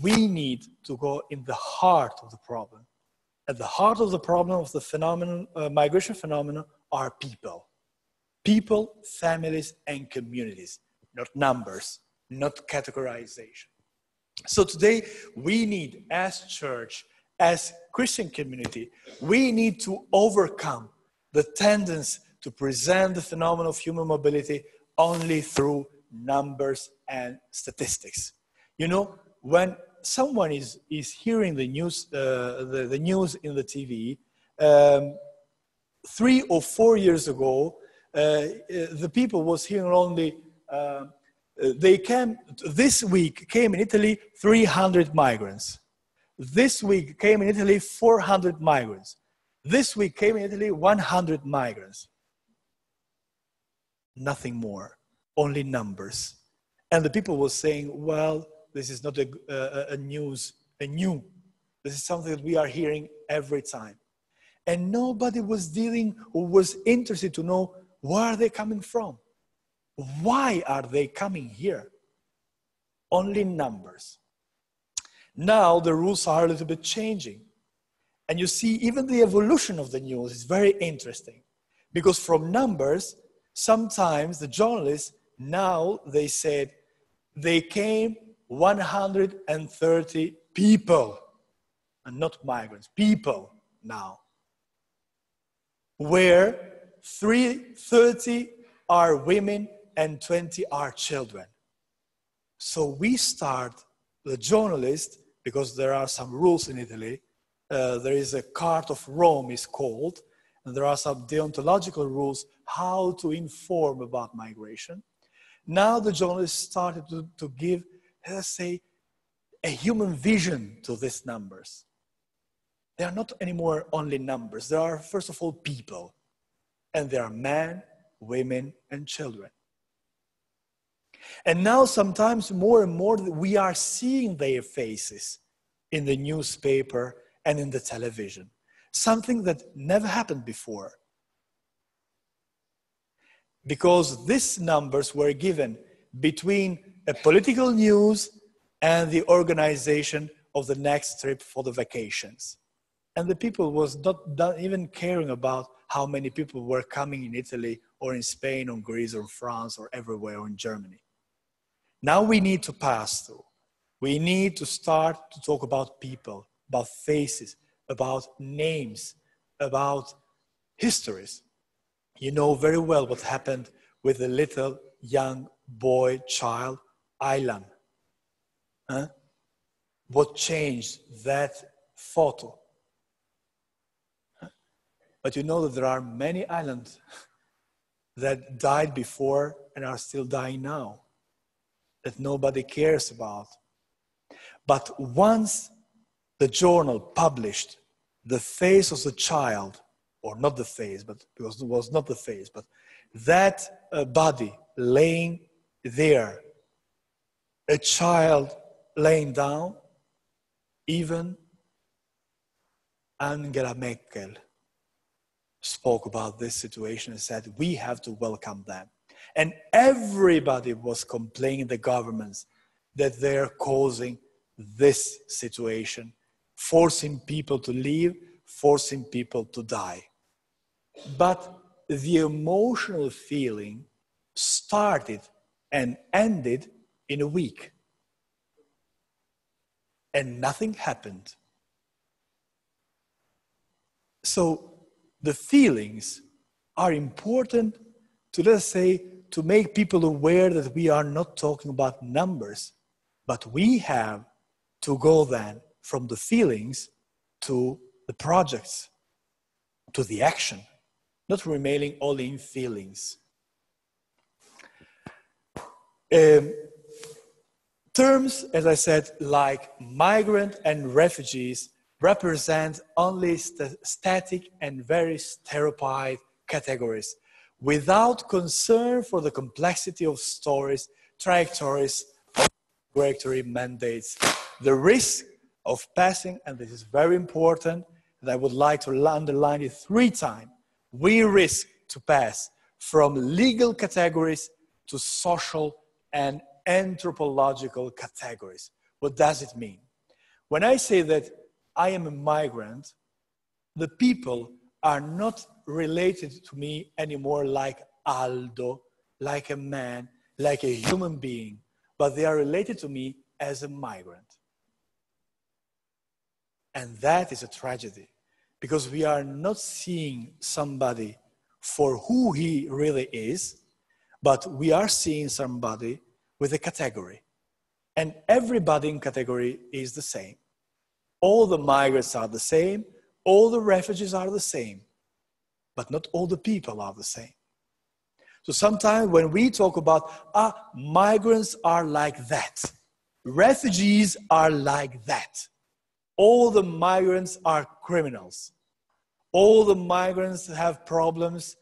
we need to go in the heart of the problem. At the heart of the problem of the phenomenon, migration phenomenon, are people. People, families, and communities, not numbers, not categorization. So today, we need, as church, as Christian community, we need to overcome the tendency to present the phenomenon of human mobility only through numbers and statistics. You know, when someone is hearing the news, the news in the TV, 3 or 4 years ago, the people was hearing only this week came in Italy 300 migrants. This week came in Italy 400 migrants. This week came in Italy 100 migrants. Nothing more, only numbers. And the people were saying, well, this is not a news. This is something that we are hearing every time. And nobody was dealing or was interested to know where are they coming from. Why are they coming here? Only numbers. Now the rules are a little bit changing. And you see, even the evolution of the news is very interesting. Because from numbers, sometimes the journalists, now they said, they came 130 people. And not migrants, people now. Where 30 are women and 20 are children. So we start, the journalist, because there are some rules in Italy, there is a Cart of Rome is called, and there are some deontological rules how to inform about migration. Now the journalists started to give, let's say, a human vision to these numbers. They are not anymore only numbers. They are, first of all, people. And they are men, women, and children. And now sometimes more and more we are seeing their faces in the newspaper and in the television. Something that never happened before. Because these numbers were given between a political news and the organization of the next trip for the vacations. And the people was not even caring about how many people were coming in Italy or in Spain or Greece or France or everywhere or in Germany. Now we need to pass through. We need to start to talk about people, about faces, about names, about histories. You know very well what happened with the little young boy, child, Aylan. Huh? What changed that photo? But you know that there are many islands that died before and are still dying now, that nobody cares about. But once the journal published the face of the child, or not the face, but because it was not the face, but that body laying there, a child laying down, even Angela Merkel spoke about this situation and said, we have to welcome them. And everybody was complaining, the governments, that they're causing this situation, forcing people to leave, forcing people to die. But the emotional feeling started and ended in a week. And nothing happened. So the feelings are important to, let's say, to make people aware that we are not talking about numbers. But we have to go then from the feelings to the projects, to the action, not remaining only in feelings. Terms, as I said, like migrant and refugees represent only static and very stereotyped categories without concern for the complexity of stories, trajectories, migratory mandates, the risk of passing, and this is very important, and I would like to underline it 3 times, we risk to pass from legal categories to social and anthropological categories. What does it mean? When I say that I am a migrant, the people are not related to me anymore like Aldo, like a man, like a human being, but they are related to me as a migrant. And that is a tragedy, because we are not seeing somebody for who he really is, but we are seeing somebody with a category. And everybody in category is the same. All the migrants are the same, all the refugees are the same, but not all the people are the same. So sometimes when we talk about, migrants are like that, refugees are like that, all the migrants are criminals, all the migrants have problems,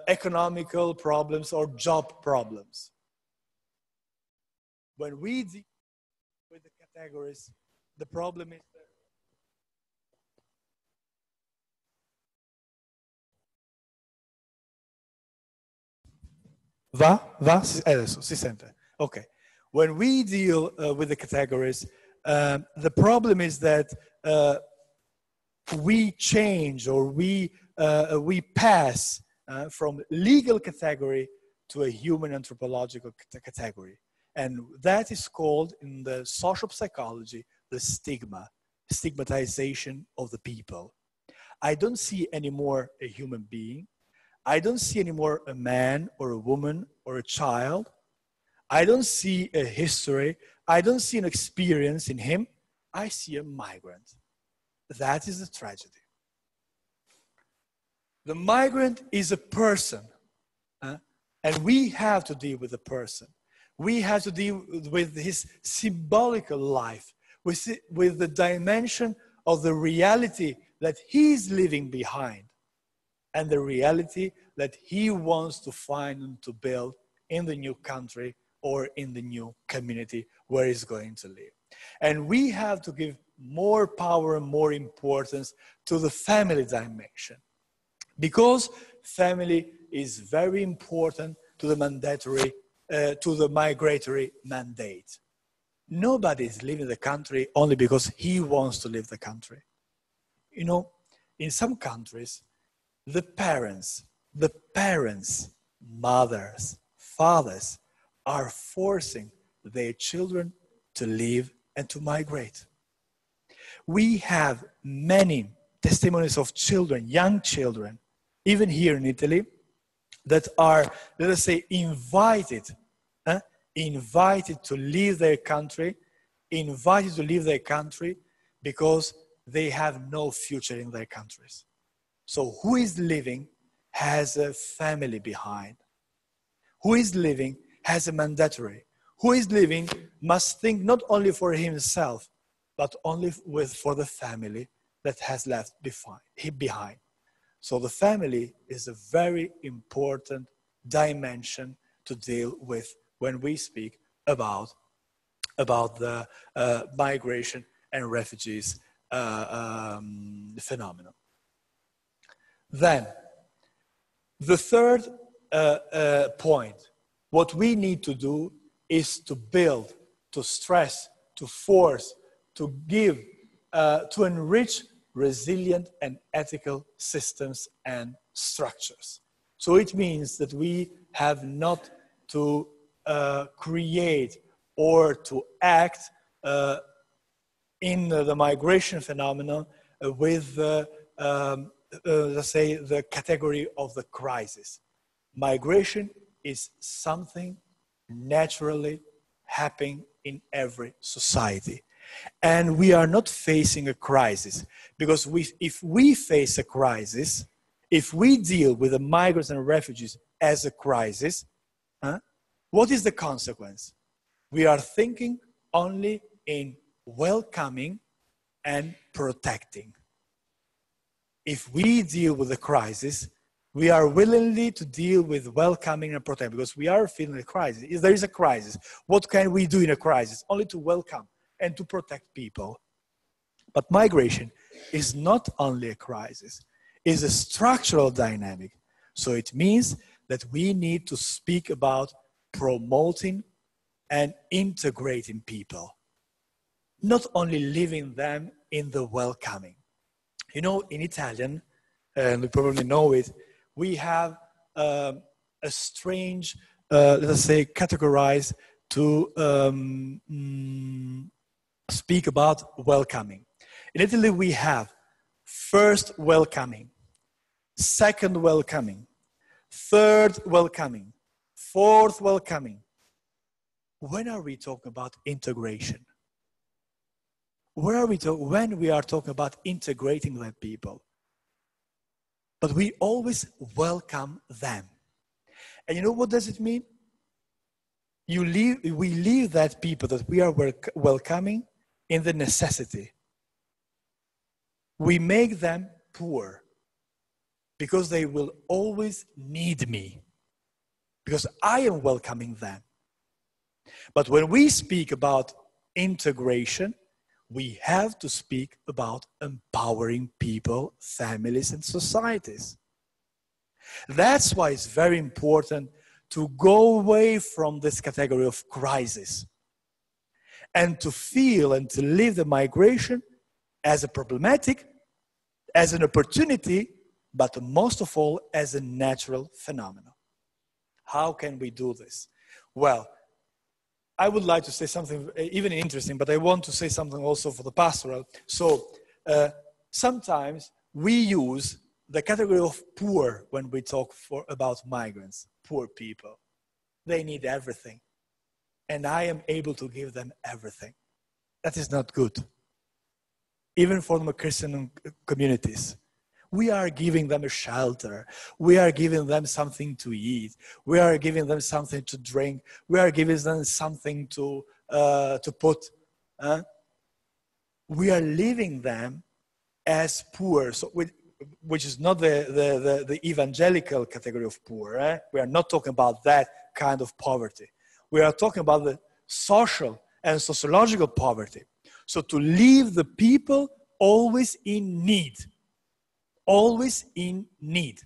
economical problems or job problems. When we deal with the categories, the problem is that adesso si sente? Okay. When we deal with the categories, the problem is that we change or we pass from legal category to a human anthropological category. And that is called in the social psychology, the stigmatization of the people. I don't see anymore a human being. I don't see anymore a man or a woman or a child. I don't see a history. I don't see an experience in him. I see a migrant. That is the tragedy. The migrant is a person, and we have to deal with the person. We have to deal with his symbolical life, with the dimension of the reality that he's leaving behind and the reality that he wants to find and to build in the new country or in the new community where he's going to live. And we have to give more power and more importance to the family dimension, because family is very important to the mandatory, to the migratory mandate. Nobody is leaving the country only because he wants to leave the country. You know, in some countries, the parents, mothers, fathers, are forcing their children to leave and to migrate. We have many testimonies of children, young children, even here in Italy, that are, let us say, invited to leave their country, because they have no future in their countries. So who is living has a family behind. Who is living has a mandatory. Who is living must think not only for himself, but only for the family that has left behind. So the family is a very important dimension to deal with when we speak about the migration and refugees phenomenon. Then, the third point, what we need to do is to build, to stress, to force, to give, to enrich resilient and ethical systems and structures. So it means that we have not to create or to act in the migration phenomenon with, let's say, the category of the crisis. Migration is something naturally happening in every society. And we are not facing a crisis, because if we face a crisis, if we deal with the migrants and refugees as a crisis, what is the consequence? We are thinking only in welcoming and protecting. If we deal with the crisis, we are willingly to deal with welcoming and protecting, because we are feeling a crisis. If there is a crisis, what can we do in a crisis? Only to welcome and to protect people. But migration is not only a crisis, it's a structural dynamic. So it means that we need to speak about promoting and integrating people, not only leaving them in the welcoming. You know, in Italian, and you probably know it, we have a strange, let us say, categorized to speak about welcoming. In Italy, we have first welcoming, second welcoming, third welcoming, fourth welcoming. When are we talking about integration? When we are talking about integrating the people? But we always welcome them. And you know what does it mean? We leave that people that we are welcoming in the necessity. We make them poor because they will always need me, because I am welcoming them. But when we speak about integration, we have to speak about empowering people, families, and societies. That's why it's very important to go away from this category of crisis and to feel and to live the migration as a problematic, as an opportunity, but most of all as a natural phenomenon. How can we do this? Well, I would like to say something even interesting, but I want to say something also for the pastoral. So sometimes we use the category of poor when we talk about migrants, poor people. They need everything, and I am able to give them everything. That is not good. Even for the Christian communities, we are giving them a shelter. We are giving them something to eat. We are giving them something to drink. We are giving them something to put. We are leaving them as poor, so which is not the evangelical category of poor. We are not talking about that kind of poverty. We are talking about the social and sociological poverty. So to leave the people always in need. Always in need.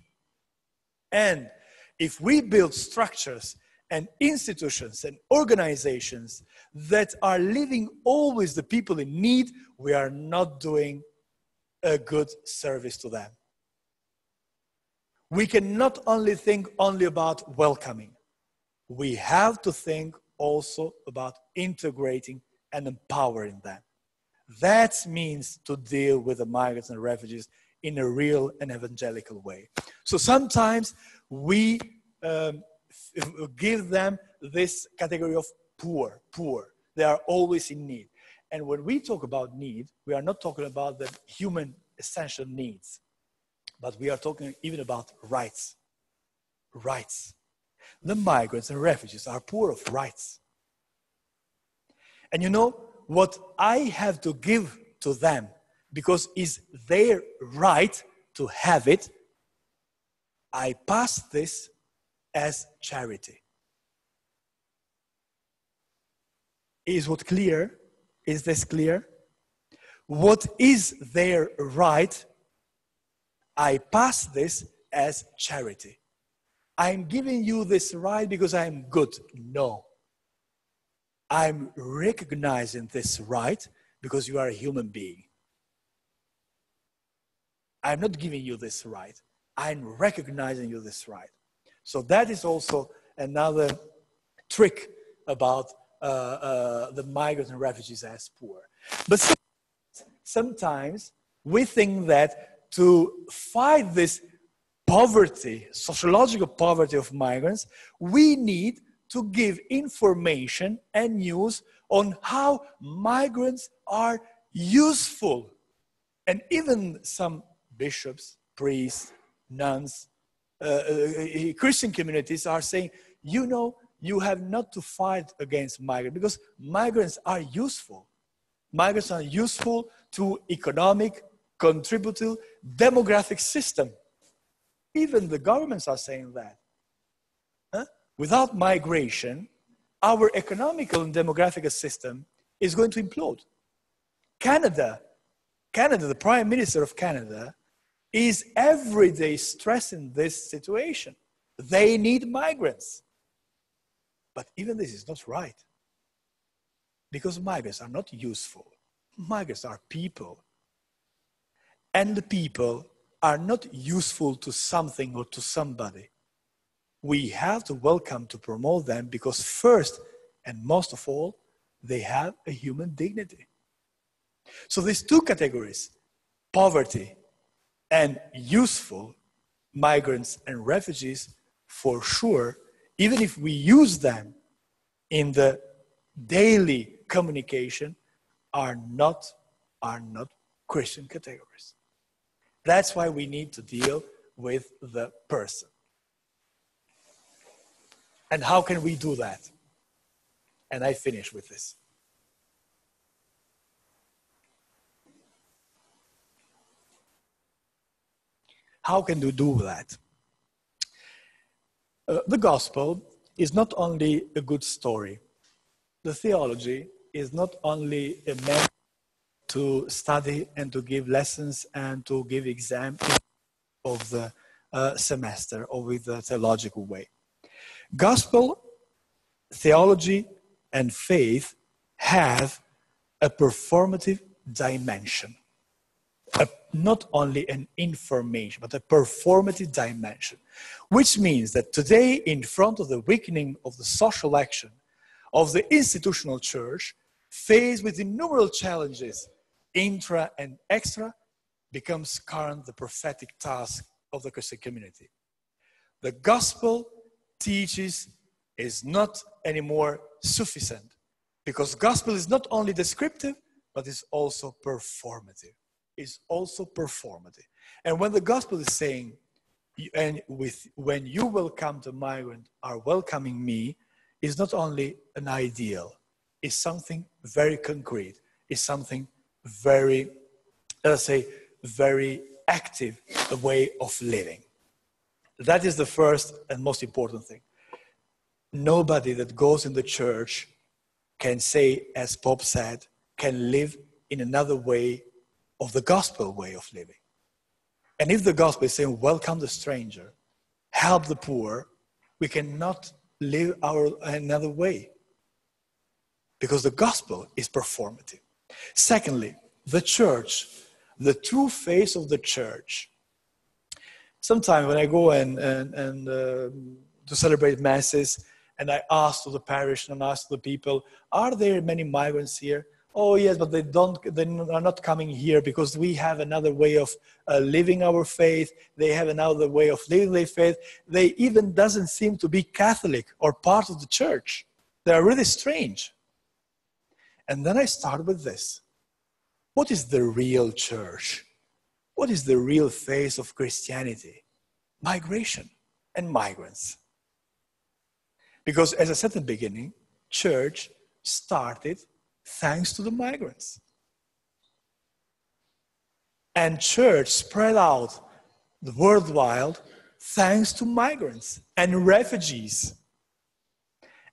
And if we build structures and institutions and organizations that are leaving always the people in need, we are not doing a good service to them. We cannot only think only about welcoming. We have to think also about integrating and empowering them. That means to deal with the migrants and refugees in a real and evangelical way. So sometimes we give them this category of poor. They are always in need. And when we talk about need, we are not talking about the human essential needs, but we are talking even about rights. Rights. The migrants and refugees are poor of rights. And you know what I have to give to them, because it's their right to have it, I pass this as charity. Is what clear? Is this clear? What is their right? I pass this as charity. I'm giving you this right because I'm good. No. I'm recognizing this right because you are a human being. I'm not giving you this right. I'm recognizing you this right. So that is also another trick about the migrants and refugees as poor. But sometimes we think that to fight this poverty, sociological poverty of migrants, we need to give information and news on how migrants are useful. And even some bishops, priests, nuns, Christian communities are saying, you know, you have not to fight against migrants because migrants are useful. Migrants are useful to economic, contributive, demographic system. Even the governments are saying that. Huh? Without migration, our economical and demographic system is going to implode. Canada, the Prime Minister of Canada, is every day stressing this situation. They need migrants. But even this is not right. Because migrants are not useful. Migrants are people. And the people are not useful to something or to somebody. We have to welcome, to promote them because first and most of all, they have a human dignity. So these two categories, poverty and useful, migrants and refugees, for sure, even if we use them in the daily communication, are not Christian categories. That's why we need to deal with the person. And how can we do that? And I finish with this. How can we do that? The gospel is not only a good story. The theology is not only a meant to study and to give lessons and to give exams of the semester or with the theological way. Gospel, theology, and faith have a performative dimension. Not only an information, but a performative dimension, which means that today, in front of the weakening of the social action of the institutional church, faced with innumerable challenges, intra and extra, becomes current the prophetic task of the Christian community. The gospel teaches is not anymore sufficient, because gospel is not only descriptive, but is also performative. Is also performative. And when the gospel is saying, when you welcome the migrant are welcoming me, is not only an ideal, it's something very concrete, it's something very, let's say, very active way of living. That is the first and most important thing. Nobody that goes in the church can say, as Pope said, can live in another way of the gospel way of living. And if the gospel is saying, welcome the stranger, help the poor, we cannot live another way. Because the gospel is performative. Secondly, the church, the true face of the church. Sometimes when I go and to celebrate masses, and I ask to the parish and ask the people, are there many migrants here? Oh yes, but they are not coming here because we have another way of living our faith. They have another way of living their faith. They even doesn't seem to be Catholic or part of the church. They are really strange. And then I start with this. What is the real church? What is the real face of Christianity? Migration and migrants. Because as I said at the beginning, church started thanks to the migrants. And church spread out worldwide thanks to migrants and refugees.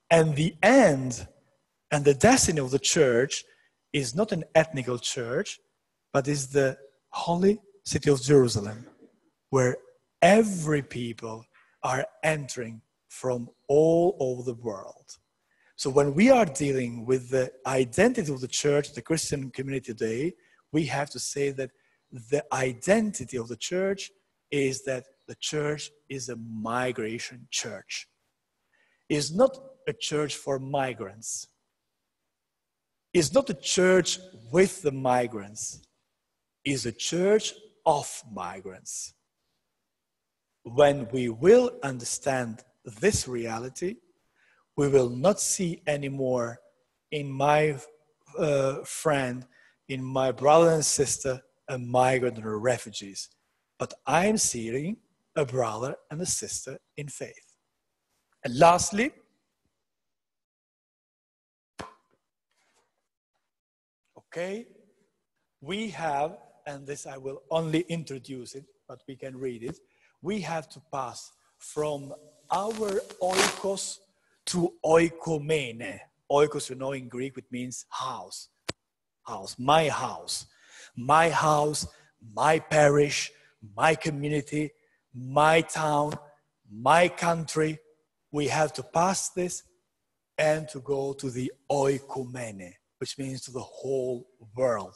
And the end and the destiny of the church is not an ethnical church, but is the holy city of Jerusalem, where every people are entering from all over the world. So when we are dealing with the identity of the church, the Christian community today, we have to say that the identity of the church is that the church is a migration church. It's not a church for migrants. It's not a church with the migrants. It's a church of migrants. When we will understand this reality, We will not see anymore in my friend, in my brother and sister, a migrant or refugees, but I'm seeing a brother and a sister in faith. And lastly, okay, we have, and this I will only introduce it, but we can read it. We have to pass from our oikos to oikomene. Oikos, you know, in Greek, it means house. House, my house. My house, my parish, my community, my town, my country. We have to pass this and to go to the oikomene, which means to the whole world,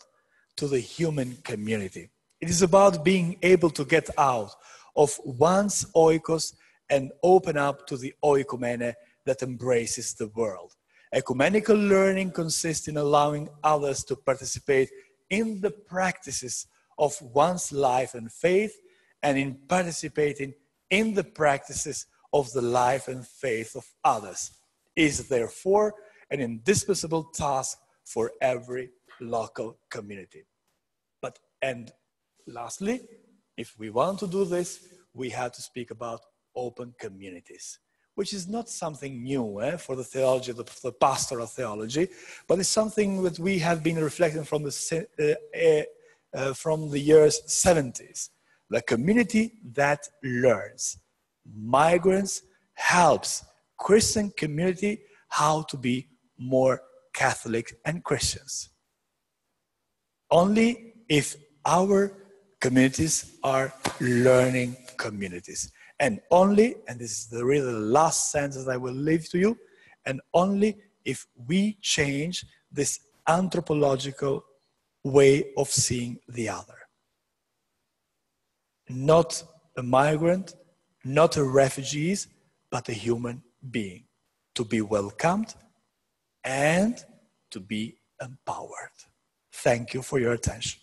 to the human community. It is about being able to get out of one's oikos and open up to the oikomene that embraces the world. Ecumenical learning consists in allowing others to participate in the practices of one's life and faith, and in participating in the practices of the life and faith of others. It is therefore an indispensable task for every local community. And lastly, if we want to do this, we have to speak about open communities, which is not something new for the theology, the pastoral theology, but it's something that we have been reflecting from the years 70s. The community that learns. Migrants helps Christian community how to be more Catholic and Christians. Only if our communities are learning communities. And only, and this is the really last sentence I will leave to you, and only if we change this anthropological way of seeing the other. Not a migrant, not a refugee, but a human being, to be welcomed and to be empowered. Thank you for your attention.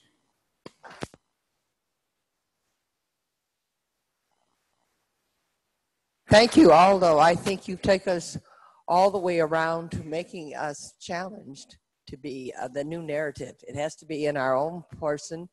Thank you, Aldo. I think you take us all the way around to making us challenged to be the new narrative. It has to be in our own person,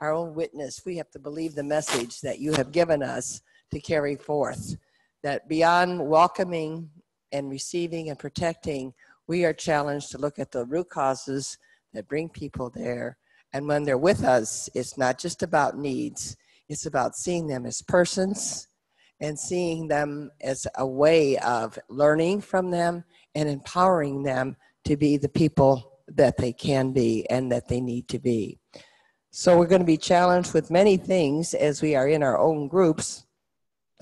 our own witness. We have to believe the message that you have given us to carry forth, that beyond welcoming and receiving and protecting, we are challenged to look at the root causes that bring people there. And when they're with us, it's not just about needs. It's about seeing them as persons and seeing them as a way of learning from them and empowering them to be the people that they can be and that they need to be. So we're going to be challenged with many things as we are in our own groups,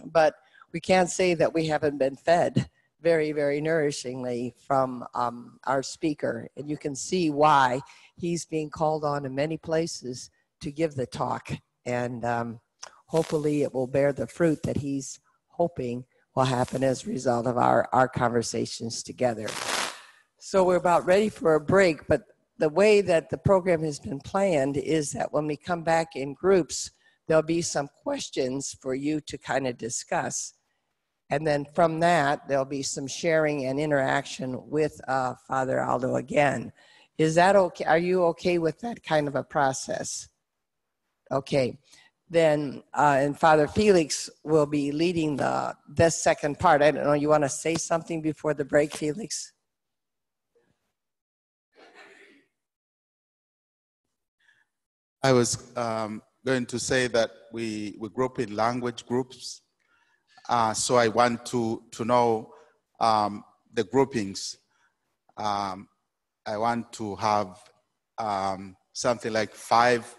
but we can't say that we haven't been fed very, very nourishingly from our speaker. And you can see why he's being called on in many places to give the talk. And hopefully it will bear the fruit that he's hoping will happen as a result of our conversations together. So we're about ready for a break, but the way that the program has been planned is that when we come back in groups, there'll be some questions for you to kind of discuss. And then from that, there'll be some sharing and interaction with Father Aldo again. Is that okay? Are you okay with that kind of a process? Okay. Then, and Father Felix will be leading this second part. I don't know, you want to say something before the break, Felix? I was going to say that we group in language groups. So I want to know the groupings. I want to have something like 5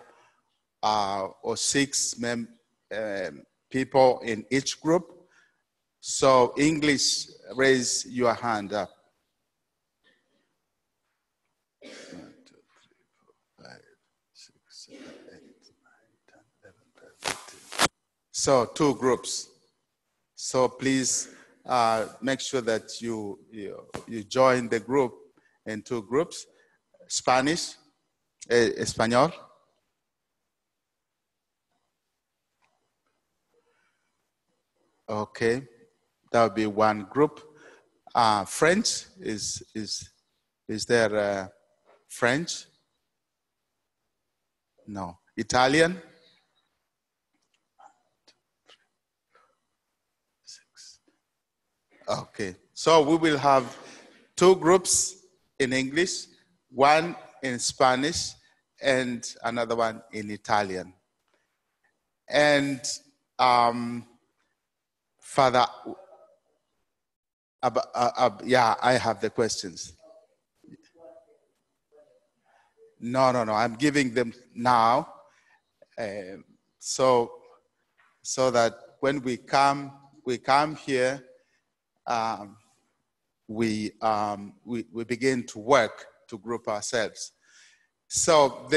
or 6 people in each group. So English, raise your hand up. 1, 2, 3, 4, 5, 6, 7, 8, 9, 10, 11, 12, 13. So 2 groups. So please make sure that you join the group in 2 groups. Spanish, Español. Okay, that would be 1 group. French? Is there French? No. Italian? 6. Okay. So we will have 2 groups in English, 1 in Spanish, and another one in Italian. And Father, yeah, I have the questions. No, I'm giving them now, so that when we come here, we begin to work to group ourselves. So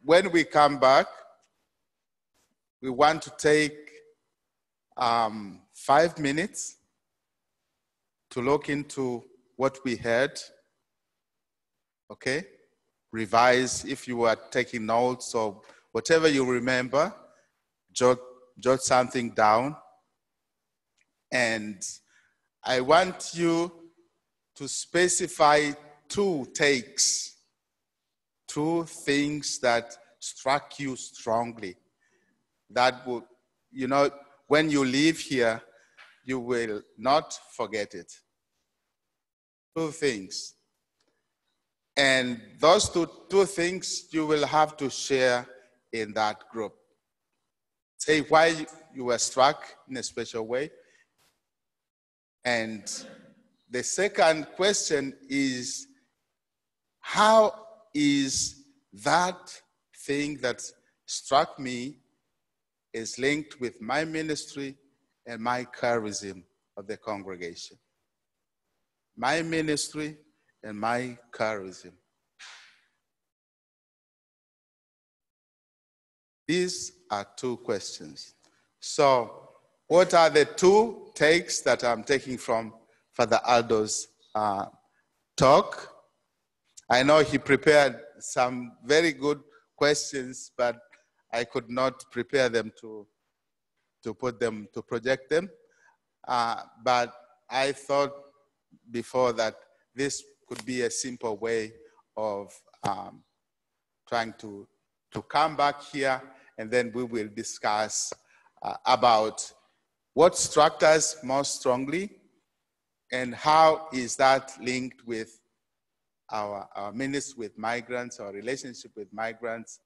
when we come back, we want to take 5 minutes to look into what we heard. Okay? Revise if you are taking notes or whatever you remember, jot something down. And I want you to specify 2 takes, 2 things that struck you strongly. That would, when you leave here, you will not forget it. 2 things. And those two things you will have to share in that group. Say why you were struck in a special way. And the second question is, how is that thing that struck me is linked with my ministry and my charism of the congregation? My ministry and my charism. These are 2 questions. So, what are the 2 takes that I'm taking from Father Aldo's talk? I know he prepared some very good questions, but I could not prepare them to project them. But I thought before that this could be a simple way of trying to come back here, and then we will discuss about what struck us most strongly and how is that linked with our ministry with migrants, our relationship with migrants,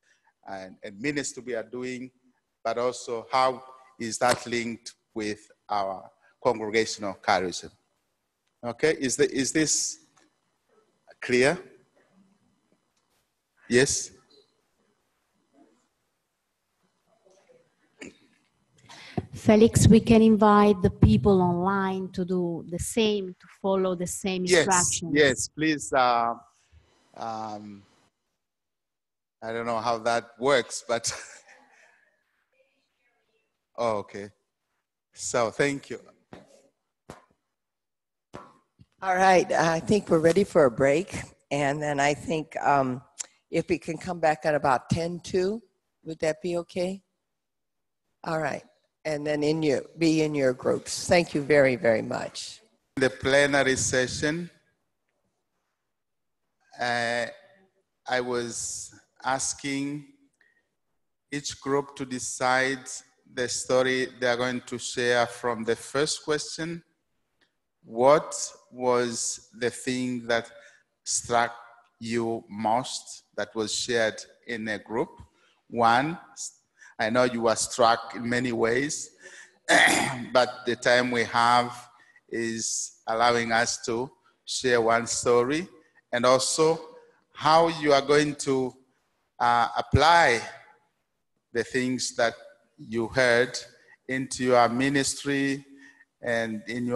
and ministry we are doing, but also how is that linked with our congregational charism. Okay, is this clear? Yes? Felix, we can invite the people online to do the same, to follow the same instructions. Yes, please. I don't know how that works, but oh, okay. So thank you. All right, I think we're ready for a break. And then I think if we can come back at about 10:02, would that be okay? All right. And then be in your groups. Thank you very, very much. The plenary session, I was asking each group to decide the story they are going to share from the first question. What was the thing that struck you most that was shared in a group? 1, I know you were struck in many ways, but the time we have is allowing us to share 1 story, and also how you are going to apply the things that you heard into your ministry and in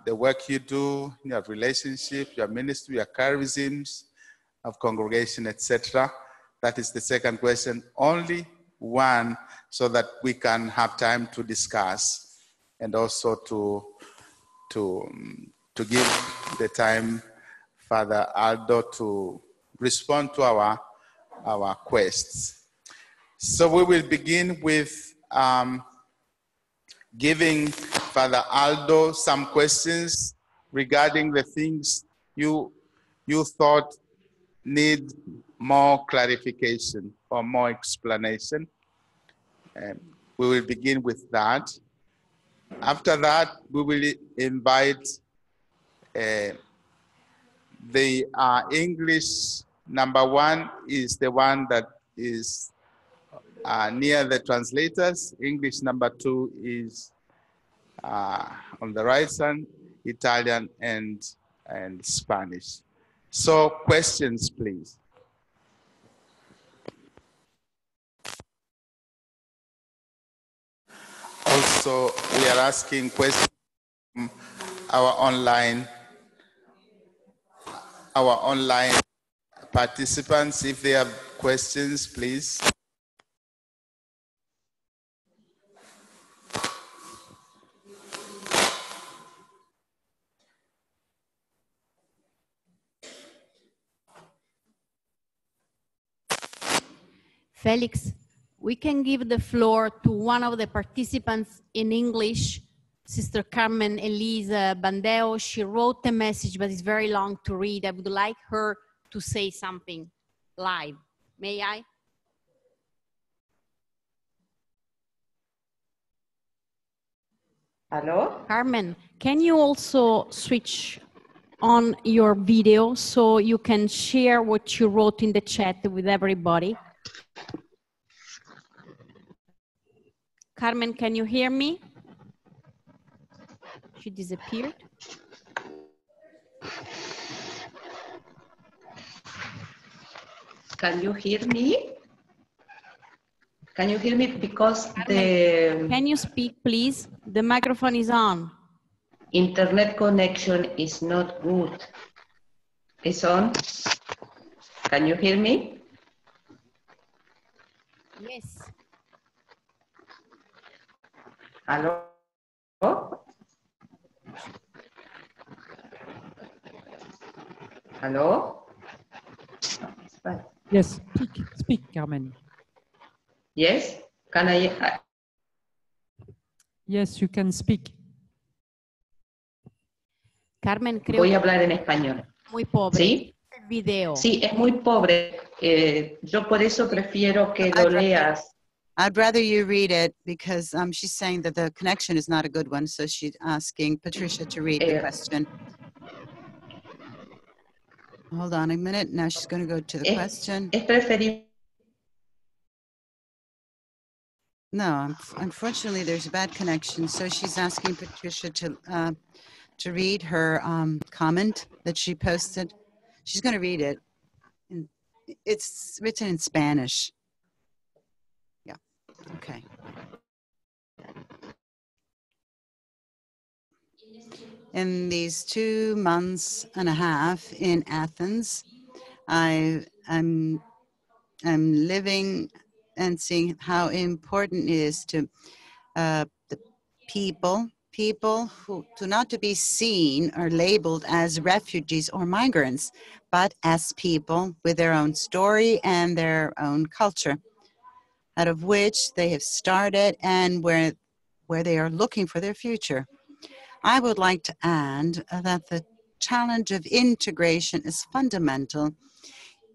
the work you do, in your relationship, your ministry, your charisms of congregation, etc. That is the second question. Only 1, so that we can have time to discuss and also to give the time Father Aldo to respond to our quests. So we will begin with giving Father Aldo some questions regarding the things you thought need more clarification or more explanation. We will begin with that. After that, we will invite the English number one is the one that is near the translators. English number two is on the right side, Italian and Spanish. So questions, please. Also, we are asking questions from our online participants. If they have questions, please. Felix, we can give the floor to one of the participants in English, Sister Carmen Elisa Bandeo. She wrote a message, but it's very long to read. I would like her to say something live. May I? Hello? Carmen, can you also switch on your video so you can share what you wrote in the chat with everybody? Carmen, can you hear me? She disappeared. Can you hear me? Can you hear me? Because Carmen, can you speak, please? The microphone is on. Internet connection is not good. It's on. Can you hear me? Yes. Hello? Hello? Yes, speak, Carmen. Yes? Can I? Yes, you can speak. Carmen, creo Voy a hablar en español. muy pobre. ¿Sí? El video. Sí, es muy pobre. Yo por eso prefiero que lo leas. I'd rather you read it because she's saying that the connection is not a good one, so she's asking Patricia to read the question. Hold on a minute. Now she's going to go to the question. Es preferible. No, unfortunately, there's a bad connection, so she's asking Patricia to read her comment that she posted. She's going to read it. It's written in Spanish. Yeah. Okay. In these 2 months and a half in Athens, I'm living and seeing how important it is to the people who do not to be seen or labeled as refugees or migrants, but as people with their own story and their own culture, out of which they have started and where they are looking for their future. I would like to add that the challenge of integration is fundamental,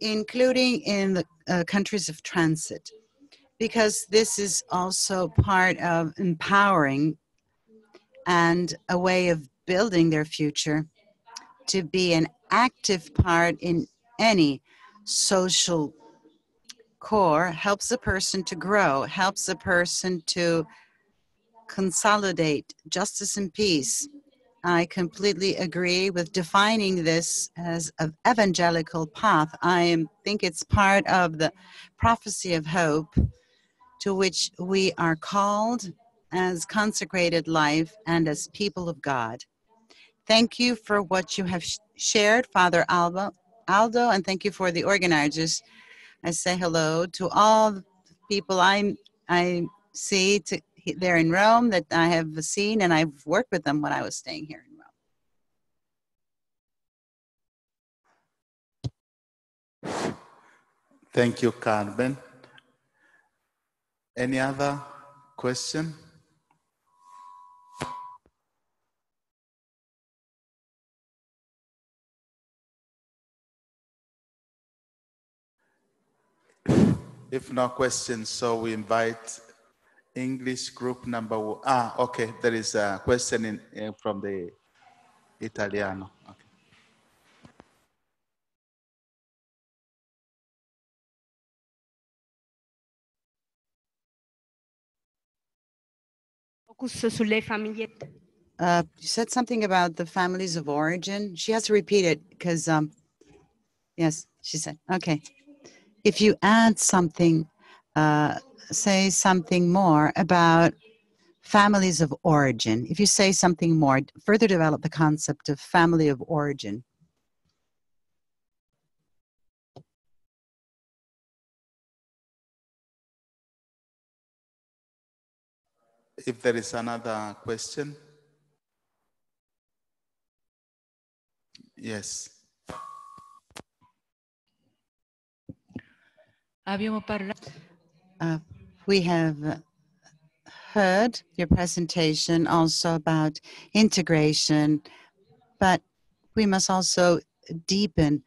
including in the countries of transit, because this is also part of empowering and a way of building their future. To be an active part in any social core helps a person to grow, helps a person to consolidate justice and peace. I completely agree with defining this as an evangelical path. I think it's part of the prophecy of hope to which we are called as consecrated life and as people of God. Thank you for what you have shared, Father Aldo, and thank you for the organizers. I say hello to all the people I see there in Rome that I have seen, and I've worked with them when I was staying here in Rome. Thank you, Carmen. Any other question? If no questions, so we invite English group number one. Okay, there is a question from the Italiano. Okay. Focus sulle famiglie. You said something about the families of origin. She has to repeat it because, yes, she said, okay. If you add something, say something more about families of origin. If you say something more, further develop the concept of family of origin. If there is another question. Yes. We have heard your presentation also about integration, but we must also deepen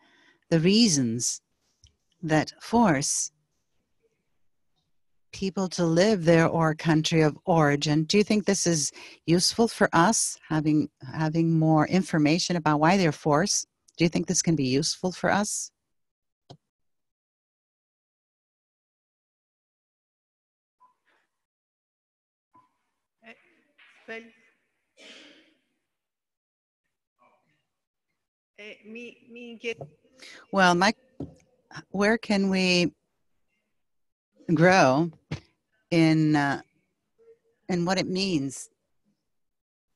the reasons that force people to live their or country of origin. Do you think this is useful for us, having more information about why they're forced? Do you think this can be useful for us? Well, where can we grow in what it means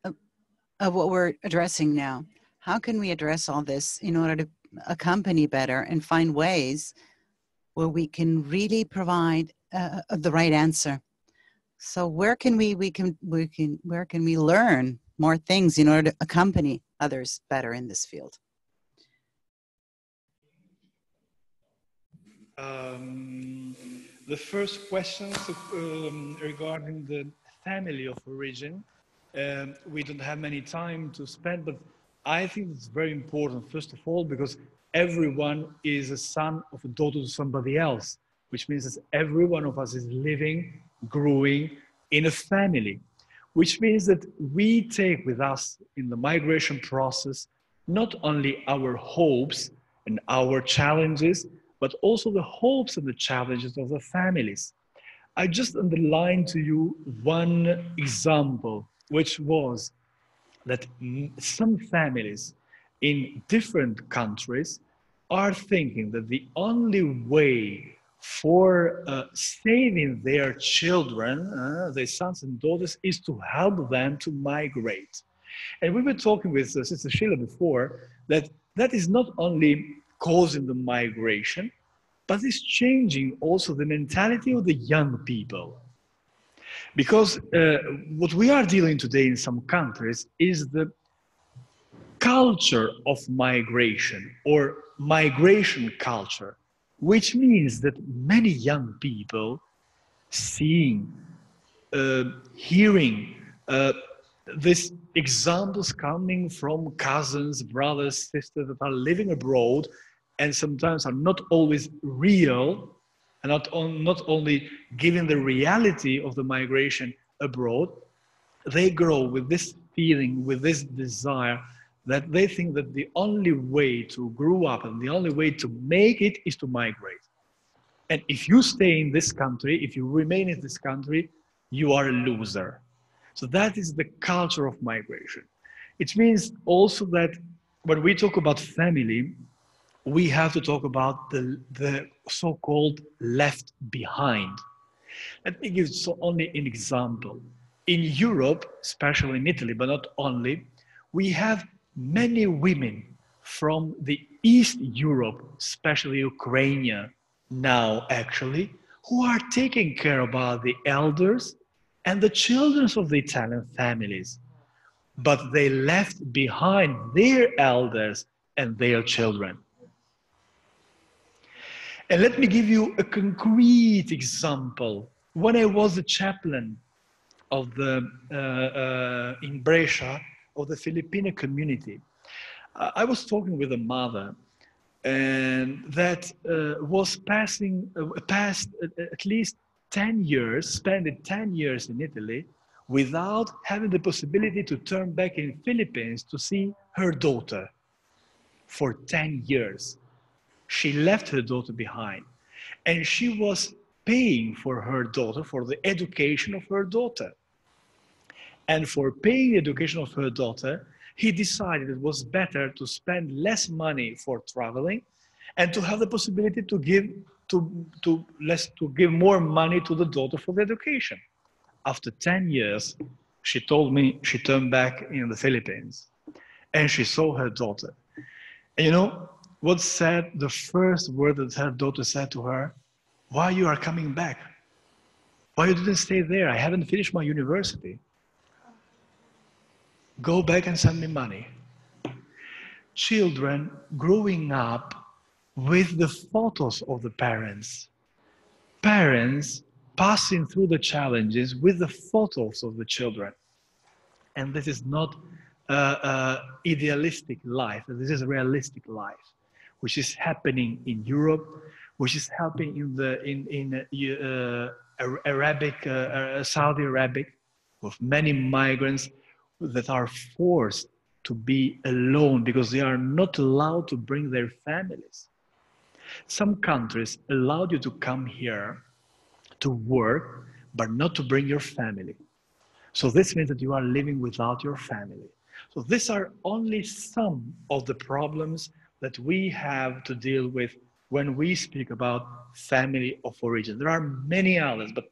of what we're addressing now? How can we address all this in order to accompany better and find ways where we can really provide the right answer? So where can we learn more things in order to accompany others better in this field? The first question regarding the family of origin, we don't have many time to spend, but I think it's very important, first of all, because everyone is a son or a daughter to somebody else, which means that every one of us is living, growing in a family, which means that we take with us in the migration process not only our hopes and our challenges, but also the hopes and the challenges of the families. I just underlined to you one example, which was that some families in different countries are thinking that the only way for saving their children, their sons and daughters, is to help them to migrate. And we were talking with Sister Sheila before that that is not only causing the migration, but it's changing also the mentality of the young people. Because what we are dealing today in some countries is the culture of migration or migration culture, which means that many young people seeing, hearing these examples coming from cousins, brothers, sisters that are living abroad and sometimes are not always real and not only giving the reality of the migration abroad, they grow with this feeling, with this desire that they think that the only way to grow up and the only way to make it is to migrate. And if you stay in this country, if you remain in this country, you are a loser. So that is the culture of migration. It means also that when we talk about family, we have to talk about the so-called left behind. Let me give only an example. In Europe, especially in Italy, but not only, we have many women from the East Europe, especially Ukraine now actually, who are taking care about the elders and the children of the Italian families. But they left behind their elders and their children. And let me give you a concrete example. When I was a chaplain of the in Brescia of the Filipino community, I was talking with a mother, and that was past at least 10 years, spent 10 years in Italy without having the possibility to turn back in Philippines to see her daughter for 10 years. She left her daughter behind, and she was paying for her daughter, for the education of her daughter. And for paying the education of her daughter, he decided it was better to spend less money for traveling and to have the possibility to give more money to the daughter for the education. After 10 years, she told me she turned back in the Philippines and she saw her daughter. And you know what said the first word that her daughter said to her? Why you are coming back? Why you didn't stay there? I haven't finished my university. Go back and send me money. Children growing up with the photos of the parents. Parents passing through the challenges with the photos of the children. And this is not idealistic life. This is realistic life, which is happening in Europe, which is happening in Arabic, Saudi Arabic, with many migrants that are forced to be alone because they are not allowed to bring their families. Some countries allow you to come here to work, but not to bring your family. So this means that you are living without your family. So these are only some of the problems that we have to deal with when we speak about family of origin. There are many others, but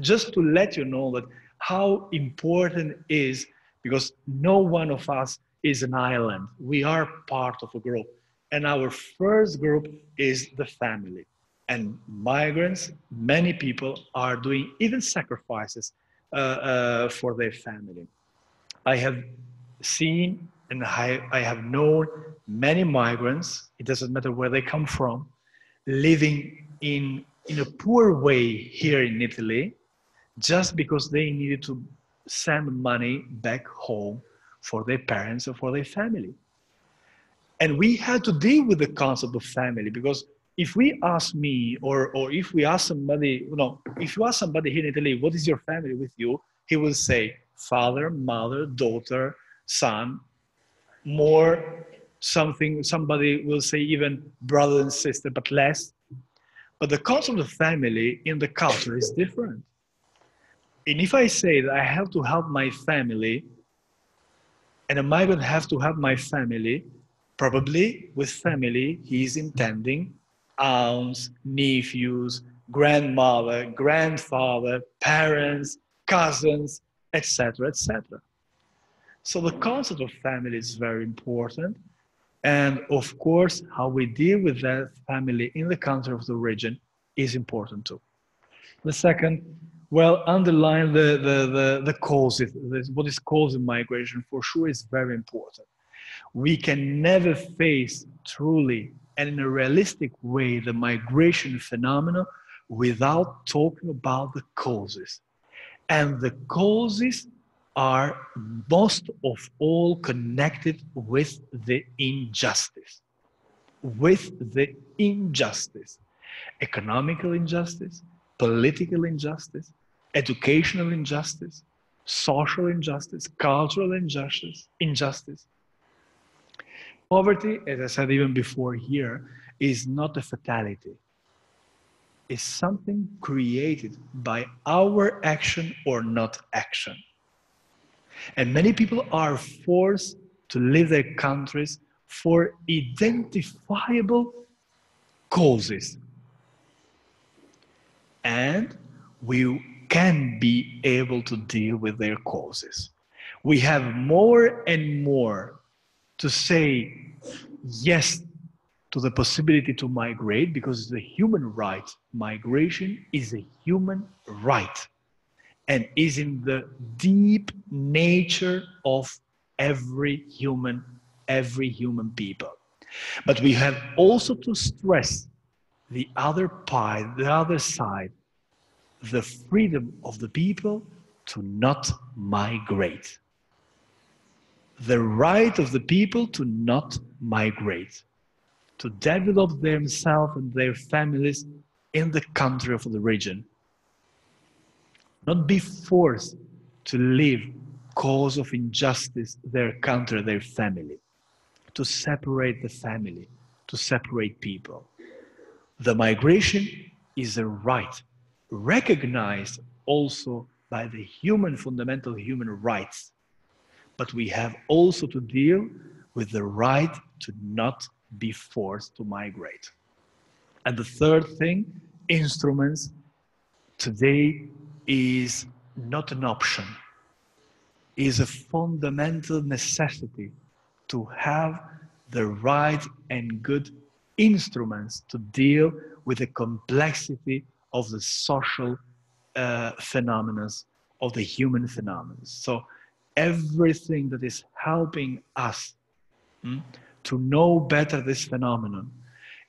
just to let you know that how important it is, because no one of us is an island. We are part of a group. And our first group is the family. And migrants, many people are doing even sacrifices for their family. I have seen and I have known many migrants, it doesn't matter where they come from, living in a poor way here in Italy, just because they needed to send money back home for their parents or for their family. And we had to deal with the concept of family, because if we ask me, or if we ask somebody, if you ask somebody here in Italy, what is your family with you? He will say father, mother, daughter, son, more something, somebody will say even brother and sister, but less. But the concept of family in the culture is different. And if I say that I have to help my family, and a migrant has to help my family, probably with family, he is intending aunts, nephews, grandmother, grandfather, parents, cousins, etc., etc. So the concept of family is very important. And of course, how we deal with that family in the country of the origin is important too. The second, well, underline the causes. What is causing migration for sure is very important. We can never face truly and in a realistic way the migration phenomena without talking about the causes. And the causes are most of all connected with the injustice. With the injustice. Economical injustice, political injustice, educational injustice, social injustice, cultural injustice. Poverty, as I said even before here, is not a fatality. It's something created by our action or not action. And many people are forced to leave their countries for identifiable causes. And we can be able to deal with their causes. We have more and more to say yes to the possibility to migrate, because it's a human right. Migration is a human right and is in the deep nature of every human people. But we have also to stress the other part, the other side, the freedom of the people to not migrate. The right of the people to not migrate, to develop themselves and their families in the country of the region. Not be forced to leave cause of injustice their country, their family, to separate the family, to separate people. The migration is a right recognized also by the fundamental human rights. But we have also to deal with the right to not be forced to migrate. And the third thing, instruments, today is not an option, is a fundamental necessity to have the right and good instruments to deal with the complexity of the social phenomena, of the human phenomena. So everything that is helping us to know better this phenomenon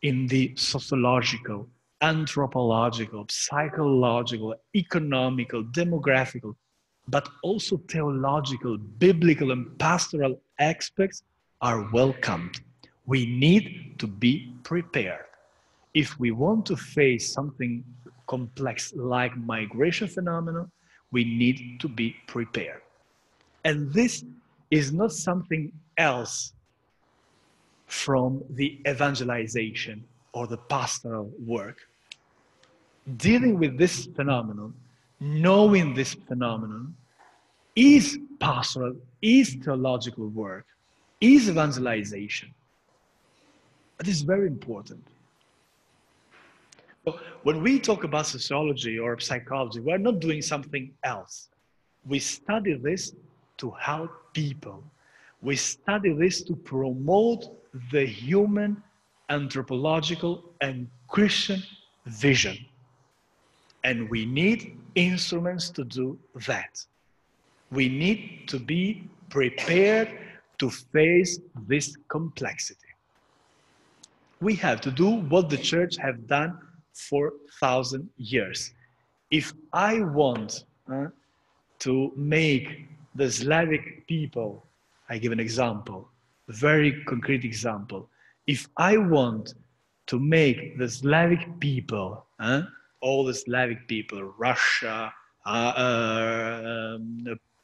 in the sociological, anthropological, psychological, economical, demographical, but also theological, biblical, and pastoral aspects are welcomed. We need to be prepared. If we want to face something complex like migration phenomena, we need to be prepared. And this is not something else from the evangelization or the pastoral work. Dealing with this phenomenon, knowing this phenomenon, is pastoral, is theological work, is evangelization. It is very important. So when we talk about sociology or psychology, we're not doing something else. We study this to help people. We study this to promote the human, anthropological, and Christian vision. And we need instruments to do that. We need to be prepared to face this complexity. We have to do what the church has done for 1,000 years. If I want to make the Slavic people, I give an example, a very concrete example. If I want to make the Slavic people, all the Slavic people, Russia,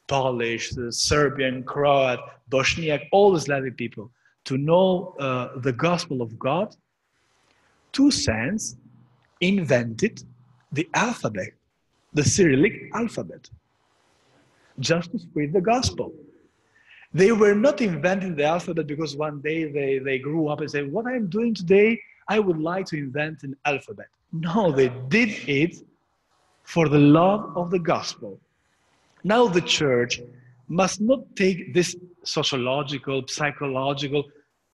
Polish, Serbian, Croat, Bosniak, all the Slavic people, to know the gospel of God, two saints invented the alphabet, the Cyrillic alphabet, just to spread the gospel. They were not inventing the alphabet because one day they grew up and said, what I'm doing today, I would like to invent an alphabet. No, they did it for the love of the gospel. Now the church must not take this sociological, psychological,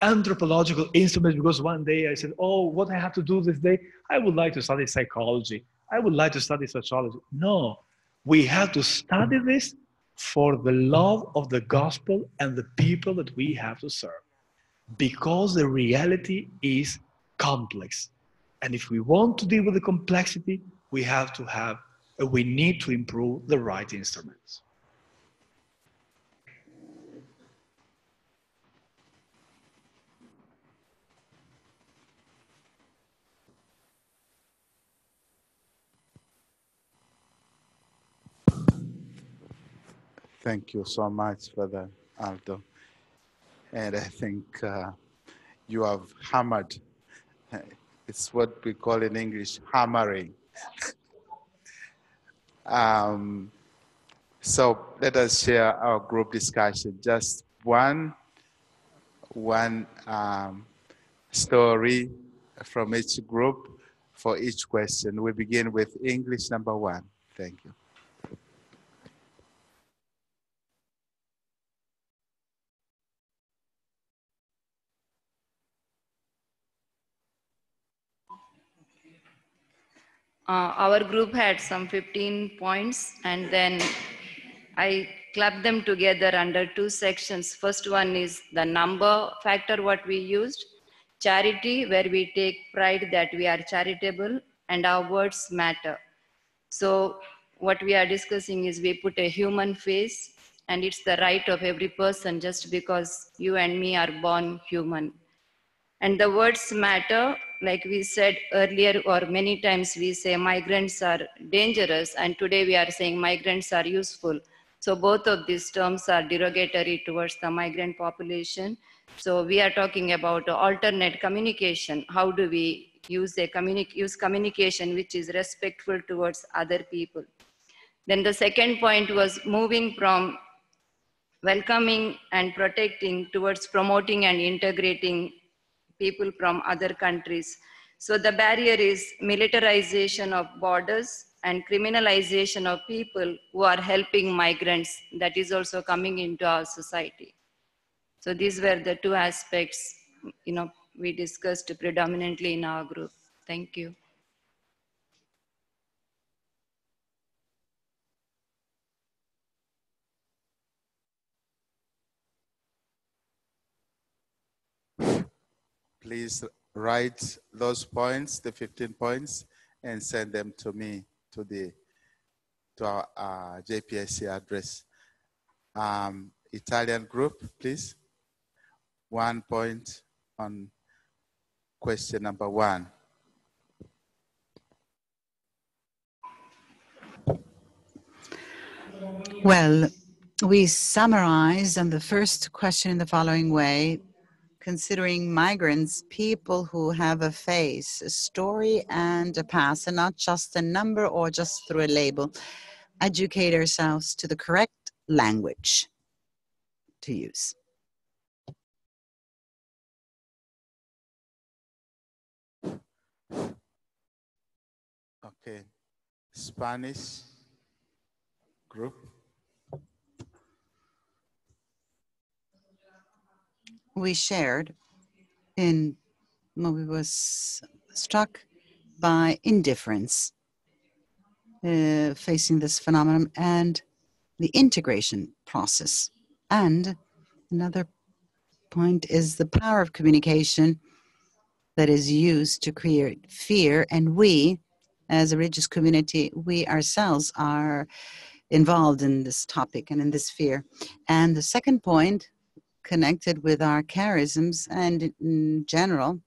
anthropological instrument because one day I said, oh, what I have to do this day? I would like to study psychology. I would like to study sociology. No, we have to study this for the love of the gospel and the people that we have to serve. Because the reality is complex. And if we want to deal with the complexity, we need to improve the right instruments. Thank you so much for that, Aldo. And I think you have hammered. It's what we call in English hammering. So let us share our group discussion. Just one story from each group for each question. We begin with English number 1. Thank you. Our group had some 15 points, and then I clubbed them together under 2 sections. First one is the number factor, what we used. Charity, where we take pride that we are charitable and our words matter. So what we are discussing is we put a human face, and it's the right of every person just because you and me are born human. And the words matter, like we said earlier, or many times we say migrants are dangerous, and today we are saying migrants are useful. So both of these terms are derogatory towards the migrant population. So we are talking about alternate communication. How do we use communication which is respectful towards other people? Then the second point was moving from welcoming and protecting towards promoting and integrating people from other countries. So the barrier is militarization of borders and criminalization of people who are helping migrants. That is also coming into our society. So these were the two aspects, we discussed predominantly in our group. Thank you. Please write those points, the 15 points, and send them to me, to our JPIC address. Italian group, please. 1 point on question number 1. Well, we summarize on the first question in the following way: considering migrants people who have a face, a story, and a past, and not just a number or just through a label. Educate ourselves to the correct language to use. Okay. Spanish group. We shared in when we was struck by indifference facing this phenomenon and the integration process. And another point is the power of communication that is used to create fear. And we, as a religious community, we ourselves are involved in this topic and in this fear. And the second point, connected with our charisms and in general.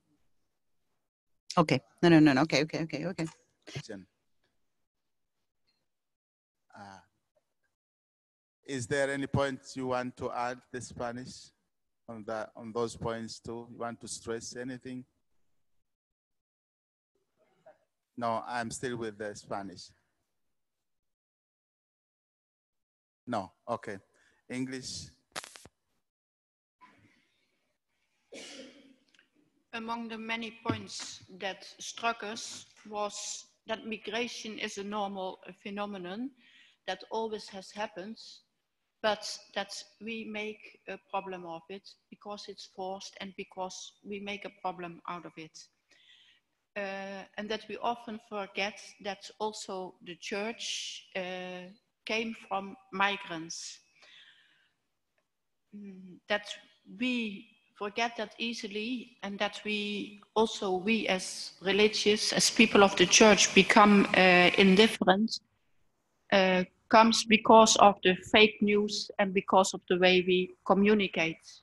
Okay, no. Okay. Is there any points you want to add the Spanish on those points too? You want to stress anything? No, I'm still with the Spanish. No, okay. English. Among the many points that struck us was that migration is a normal phenomenon that always has happened, but that we make a problem of it because it's forced and because we make a problem out of it. And that we often forget that also the church came from migrants. That we forget that easily, and that we as religious, as people of the church, become indifferent, comes because of the fake news and because of the way we communicate.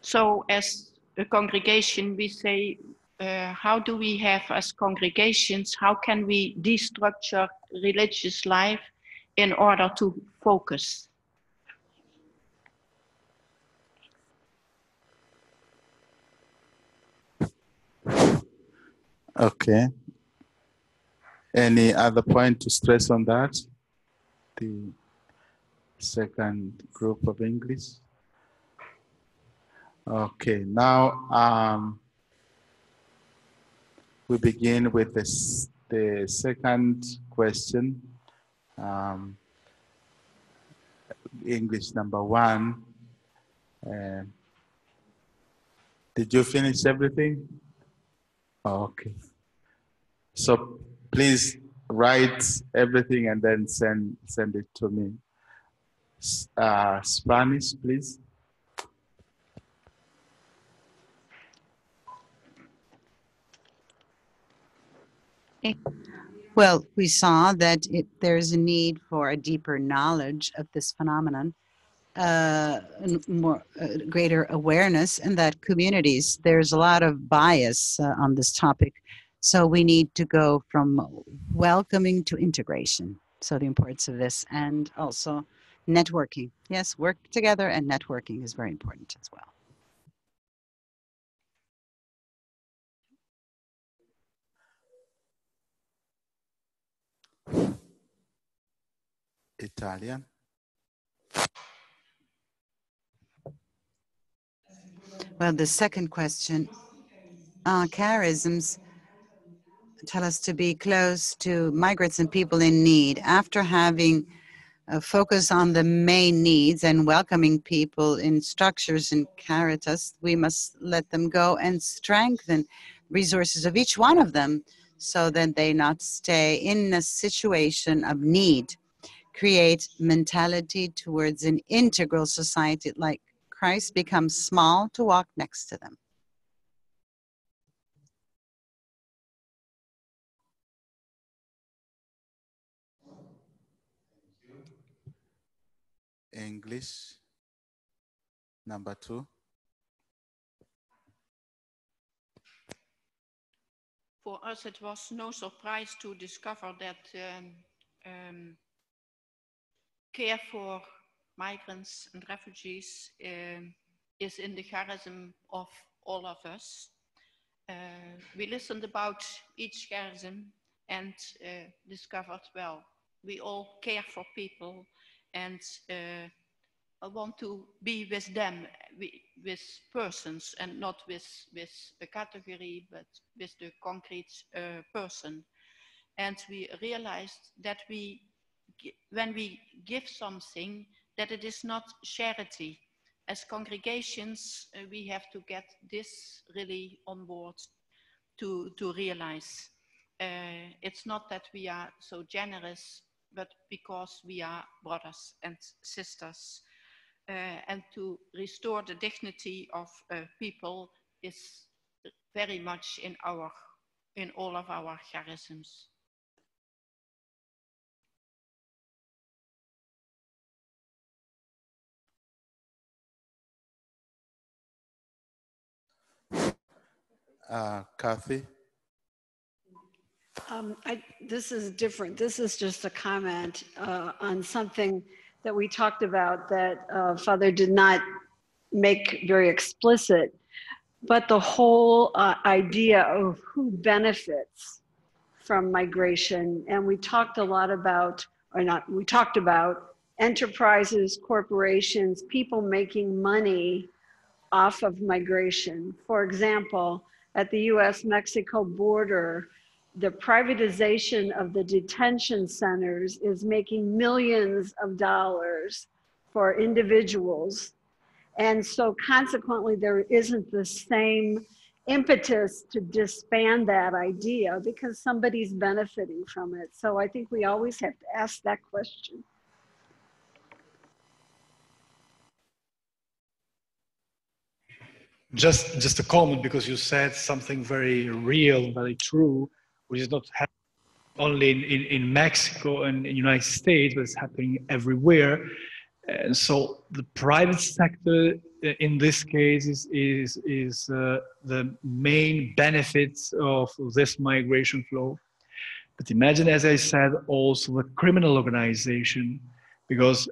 So as a congregation, we say, how do we have as congregations, how can we destructure religious life in order to focus? Okay. Any other point to stress on that? The second group of English. Okay, now we begin with the second question. English number 1. Did you finish everything? Oh, okay. So please write everything and then send it to me. Spanish, please. Well, we saw that there's a need for a deeper knowledge of this phenomenon greater awareness, and that communities, there's a lot of bias on this topic. So we need to go from welcoming to integration. So the importance of this, and also networking. Yes, work together and networking is very important as well. Italian. Well, the second question, charisms tell us to be close to migrants and people in need. After having a focus on the main needs and welcoming people in structures in Caritas, we must let them go and strengthen resources of each one of them so that they not stay in a situation of need. Create mentality towards an integral society like Christ becomes small to walk next to them. English. Number 2. For us, it was no surprise to discover that care for migrants and refugees is in the charism of all of us. We listened about each charism and discovered, well, we all care for people and I want to be with them, with persons, and not with a category, but with the concrete person. And we realized that when we give something, that it is not charity. As congregations, we have to get this really on board to realize. It's not that we are so generous, but because we are brothers and sisters. And to restore the dignity of people is very much in all of our charisms. Kathy. This is different. This is just a comment on something that we talked about that Father did not make very explicit, but the whole idea of who benefits from migration. And we talked a lot about, we talked about enterprises, corporations, people making money off of migration. For example, at the US-Mexico border, the privatization of the detention centers is making millions of dollars for individuals. And so consequently, there isn't the same impetus to disband that idea because somebody's benefiting from it. So I think we always have to ask that question. Just a comment, because you said something very real, very true, which is not happening only in Mexico and in the United States, but it's happening everywhere. And so the private sector in this case is the main benefits of this migration flow. But imagine, as I said, also the criminal organization, because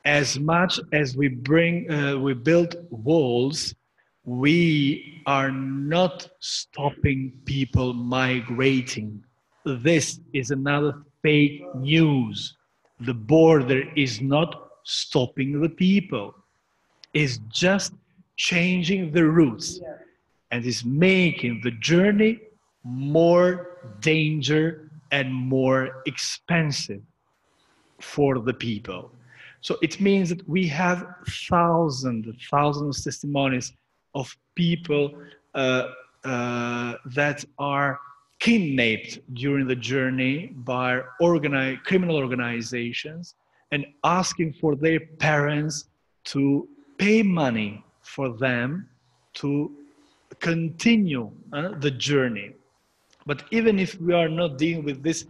as much as we build walls, we are not stopping people migrating. This is another fake news. The border is not stopping the people. It's just changing the routes and is making the journey more dangerous and more expensive for the people. So it means that we have thousands of testimonies of people that are kidnapped during the journey by criminal organizations and asking for their parents to pay money for them to continue the journey. But even if we are not dealing with these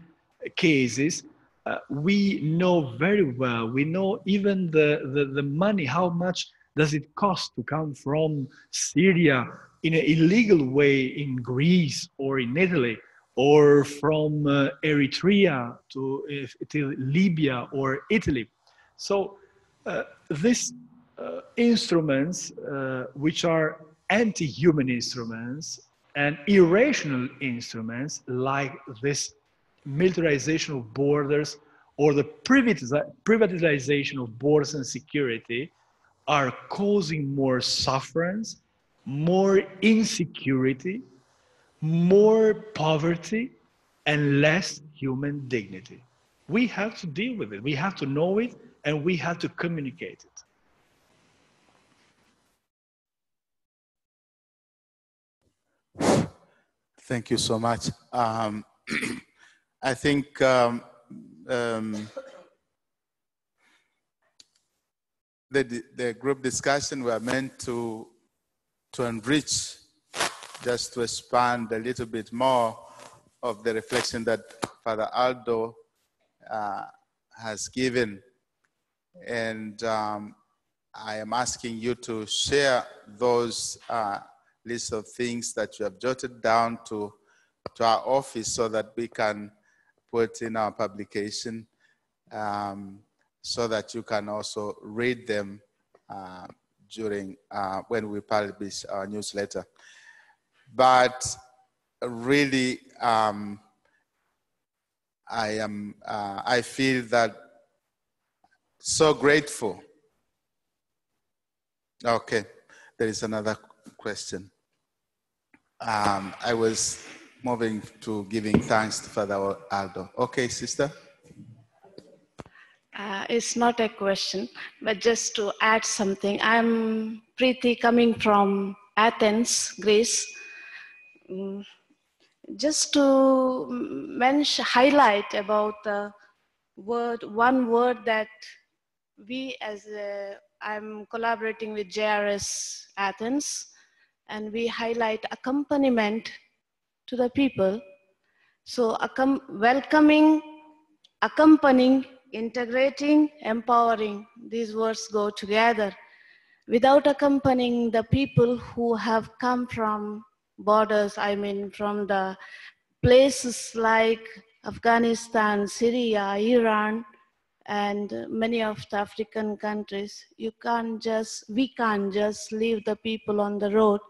cases, we know very well, we know even the money, how much does it cost to come from Syria in an illegal way in Greece or in Italy, or from Eritrea to Libya or Italy. So these instruments, which are anti-human instruments and irrational instruments, like this militarization of borders or the privatization of borders and security, are causing more sufferance, more insecurity, more poverty, and less human dignity. We have to deal with it. We have to know it, and we have to communicate it. Thank you so much. I think the group discussion were meant to enrich, just to expand a little bit more of the reflection that Father Aldo has given. And I am asking you to share those lists of things that you have jotted down to our office so that we can put in our publication, so that you can also read them during when we publish our newsletter. But really, I feel that so grateful. Okay, there is another question. I was moving to giving thanks to Father Aldo. Okay, sister. It's not a question, but just to add something. I'm Preeti, coming from Athens, Greece. Just to highlight about the one word that we I'm collaborating with JRS Athens, and we highlight accompaniment to the people. So welcoming, accompanying, integrating, empowering, these words go together. Without accompanying the people who have come from borders, I mean from the places like Afghanistan, Syria, Iran, and many of the African countries, we can't just leave the people on the road,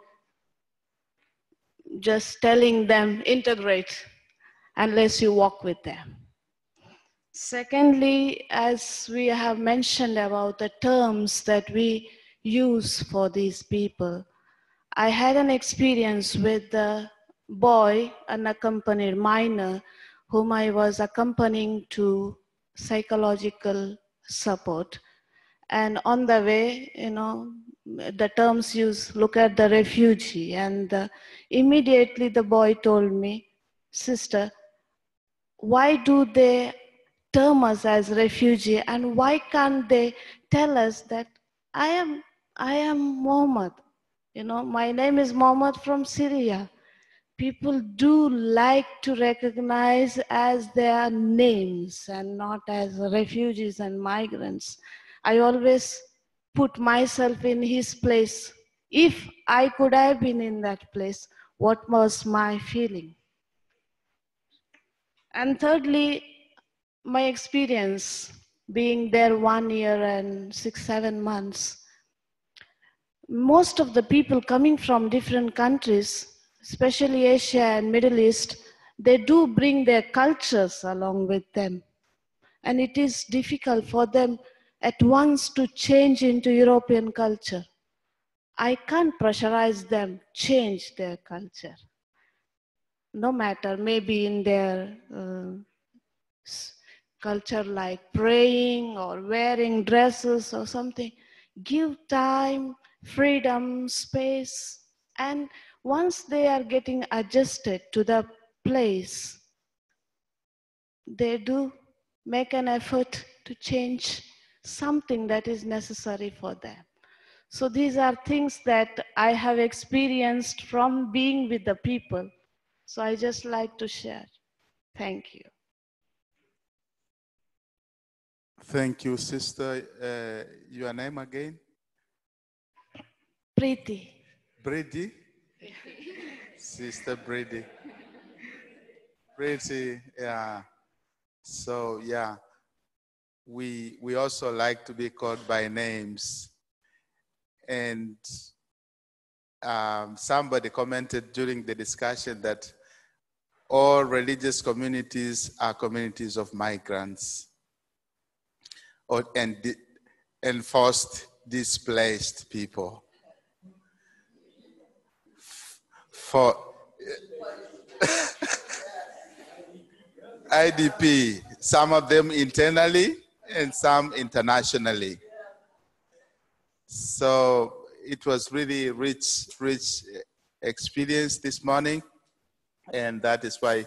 just telling them integrate, unless you walk with them. Secondly, as we have mentioned about the terms that we use for these people, I had an experience with a boy, an unaccompanied minor, whom I was accompanying to psychological support. And on the way, the terms used, look at the refugee. And immediately the boy told me, sister, why do they term us as refugee, and why can't they tell us that I am Mohammed? My name is Mohammed from Syria. People do like to recognize as their names and not as refugees and migrants. I always put myself in his place. If I could have been in that place, what was my feeling? And thirdly, my experience being there 1 year and 6-7 months, most of the people coming from different countries, especially Asia and Middle East, they do bring their cultures along with them. And it is difficult for them at once to change into European culture. I can't pressurize them change their culture. No matter, maybe in their culture like praying or wearing dresses or something. Give time, freedom, space, and once they are getting adjusted to the place, they do make an effort to change something that is necessary for them. So these are things that I have experienced from being with the people. So I just like to share. Thank you. Thank you, sister. Your name again? Preeti. Brady? Sister Brady. Pretty, yeah. So, yeah. We also like to be called by names. And somebody commented during the discussion that all religious communities are communities of migrants and forced displaced people. For IDP, some of them internally and some internationally. So it was really rich experience this morning, and that is why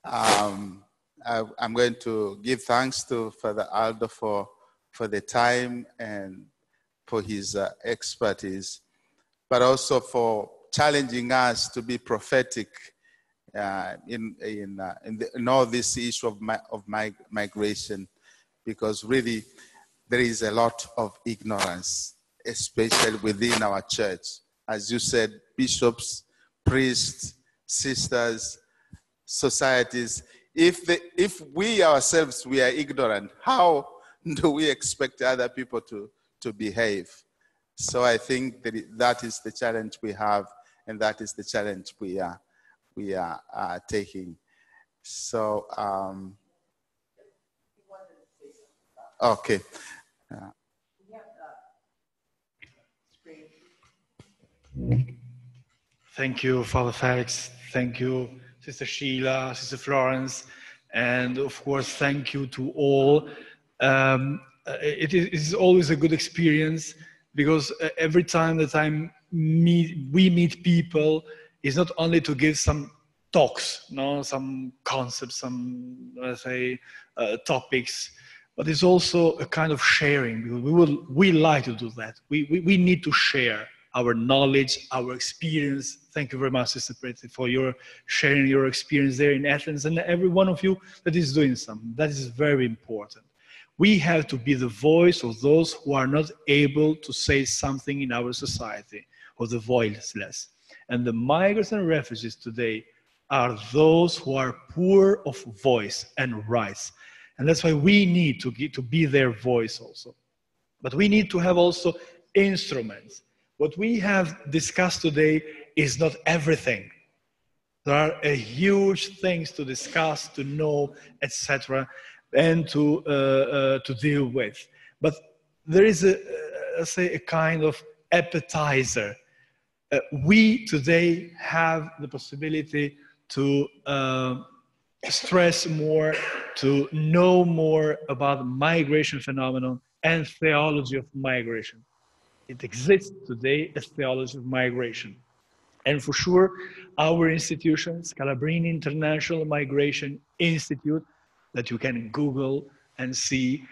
I'm going to give thanks to Father Aldo for the time and for his expertise, but also for challenging us to be prophetic in all this issue of migration, because really there is a lot of ignorance, especially within our church. As you said, bishops, priests, sisters, societies. If we ourselves we are ignorant, how do we expect other people to behave? So I think that is the challenge we have, and that is the challenge we are taking. So, okay. Thank you, Father Felix. Thank you, Sister Sheila, Sister Florence, and of course, thank you to all. It is always a good experience, because every time that we meet people, is not only to give some talks, some concepts, some, let's say, topics, but it's also a kind of sharing, because we like to do that. We need to share our knowledge, our experience. Thank you very much, Sister Pretty, for your sharing your experience there in Athens, and every one of you that is doing something. That is very important. We have to be the voice of those who are not able to say something in our society, or the voiceless. And the migrants and refugees today are those who are poor of voice and rights. And that's why we need to be their voice also. But we need to have also instruments. What we have discussed today is not everything. There are huge things to discuss, to know, etc., and to deal with. But there is a kind of appetizer. We today have the possibility to stress more, to know more about the migration phenomenon and theology of migration. It exists today as theology of migration. And for sure, our institution, Scalabrini International Migration Institute, that you can Google and see,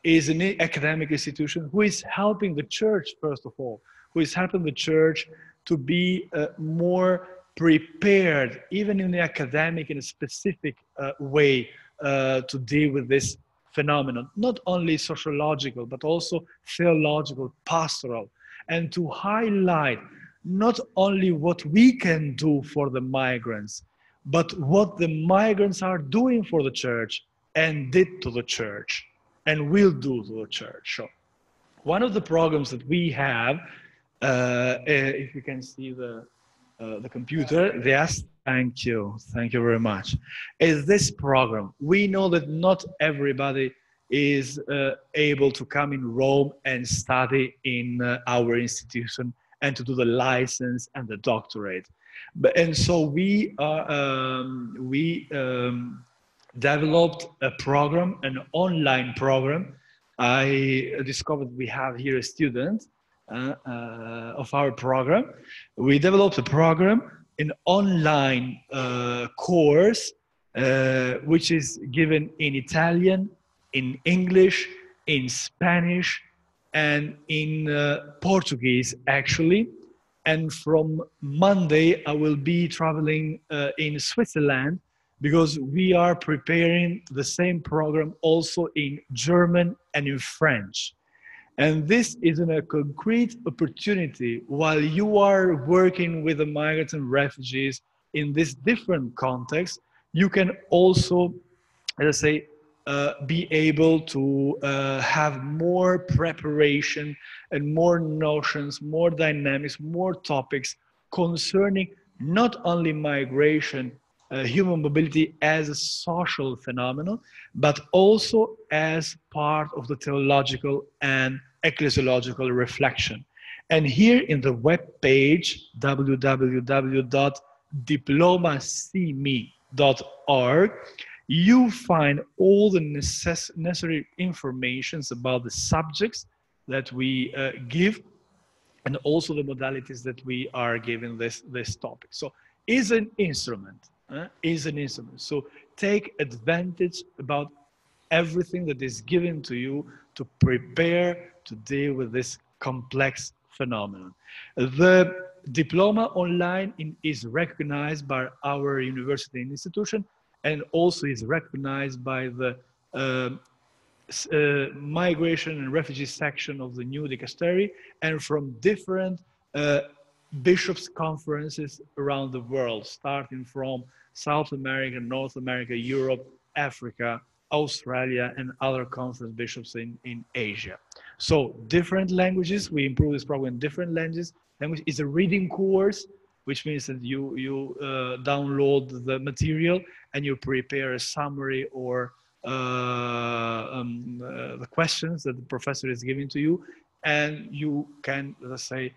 is an academic institution who is helping the church, first of all, who is helping the church to be more prepared, even in the academic, in a specific way, to deal with this phenomenon, not only sociological, but also theological, pastoral, and to highlight not only what we can do for the migrants, but what the migrants are doing for the church and did to the church and will do to the church. So one of the programs that we have, if you can see the computer, yes, thank you very much, is this program. We know that not everybody is able to come in Rome and study in our institution and to do the license and the doctorate. And so we developed a program, an online program. I discovered we have here a student of our program. We developed a program, an online course, which is given in Italian, in English, in Spanish, and in Portuguese, actually. And from Monday, I will be traveling in Switzerland, because we are preparing the same program also in German and in French. And this is a concrete opportunity while you are working with the migrants and refugees in this different context, you can also, as I say, be able to have more preparation and more notions, more dynamics, more topics concerning not only migration, human mobility as a social phenomenon, but also as part of the theological and ecclesiological reflection. And here in the web page, www.diplomacme.org, you find all the necessary informations about the subjects that we give, and also the modalities that we are giving this topic. So is an instrument, is an instrument. So take advantage about everything that is given to you to prepare to deal with this complex phenomenon. The diploma online is recognized by our university and institution, and also is recognized by the migration and refugee section of the new dicastery, and from different bishops' conferences around the world, starting from South America, North America, Europe, Africa, Australia, and other conference bishops in Asia. So different languages, we improve this program in different languages. Language is a reading course, which means that you download the material and you prepare a summary or the questions that the professor is giving to you, and you can, let's say,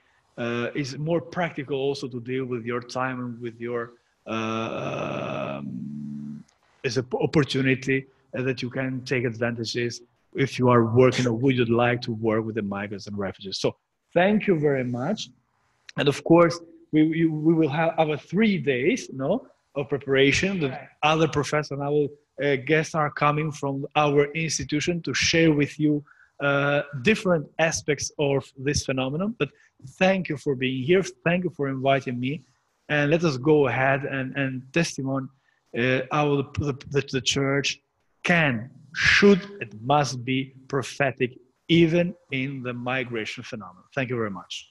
is more practical also to deal with your time and with your is an opportunity that you can take advantages if you are working or would you like to work with the migrants and refugees. So thank you very much. And of course, we will have our 3 days of preparation. The other professors and our guests are coming from our institution to share with you different aspects of this phenomenon. But thank you for being here. Thank you for inviting me. And let us go ahead and testimony how the church can, should, it must be prophetic even in the migration phenomenon. Thank you very much.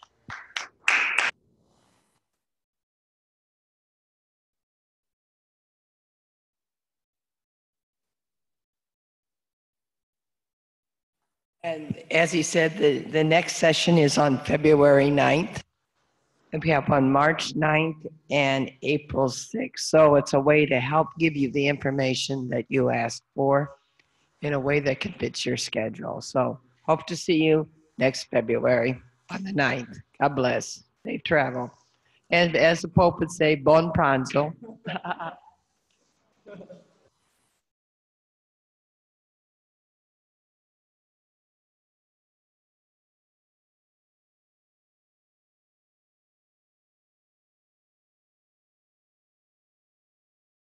And as he said, the next session is on February 9th. And we have on March 9th and April 6th. So it's a way to help give you the information that you asked for in a way that can fit your schedule. So hope to see you next February on the 9th. God bless. Safe travel. And as the Pope would say, buon pranzo.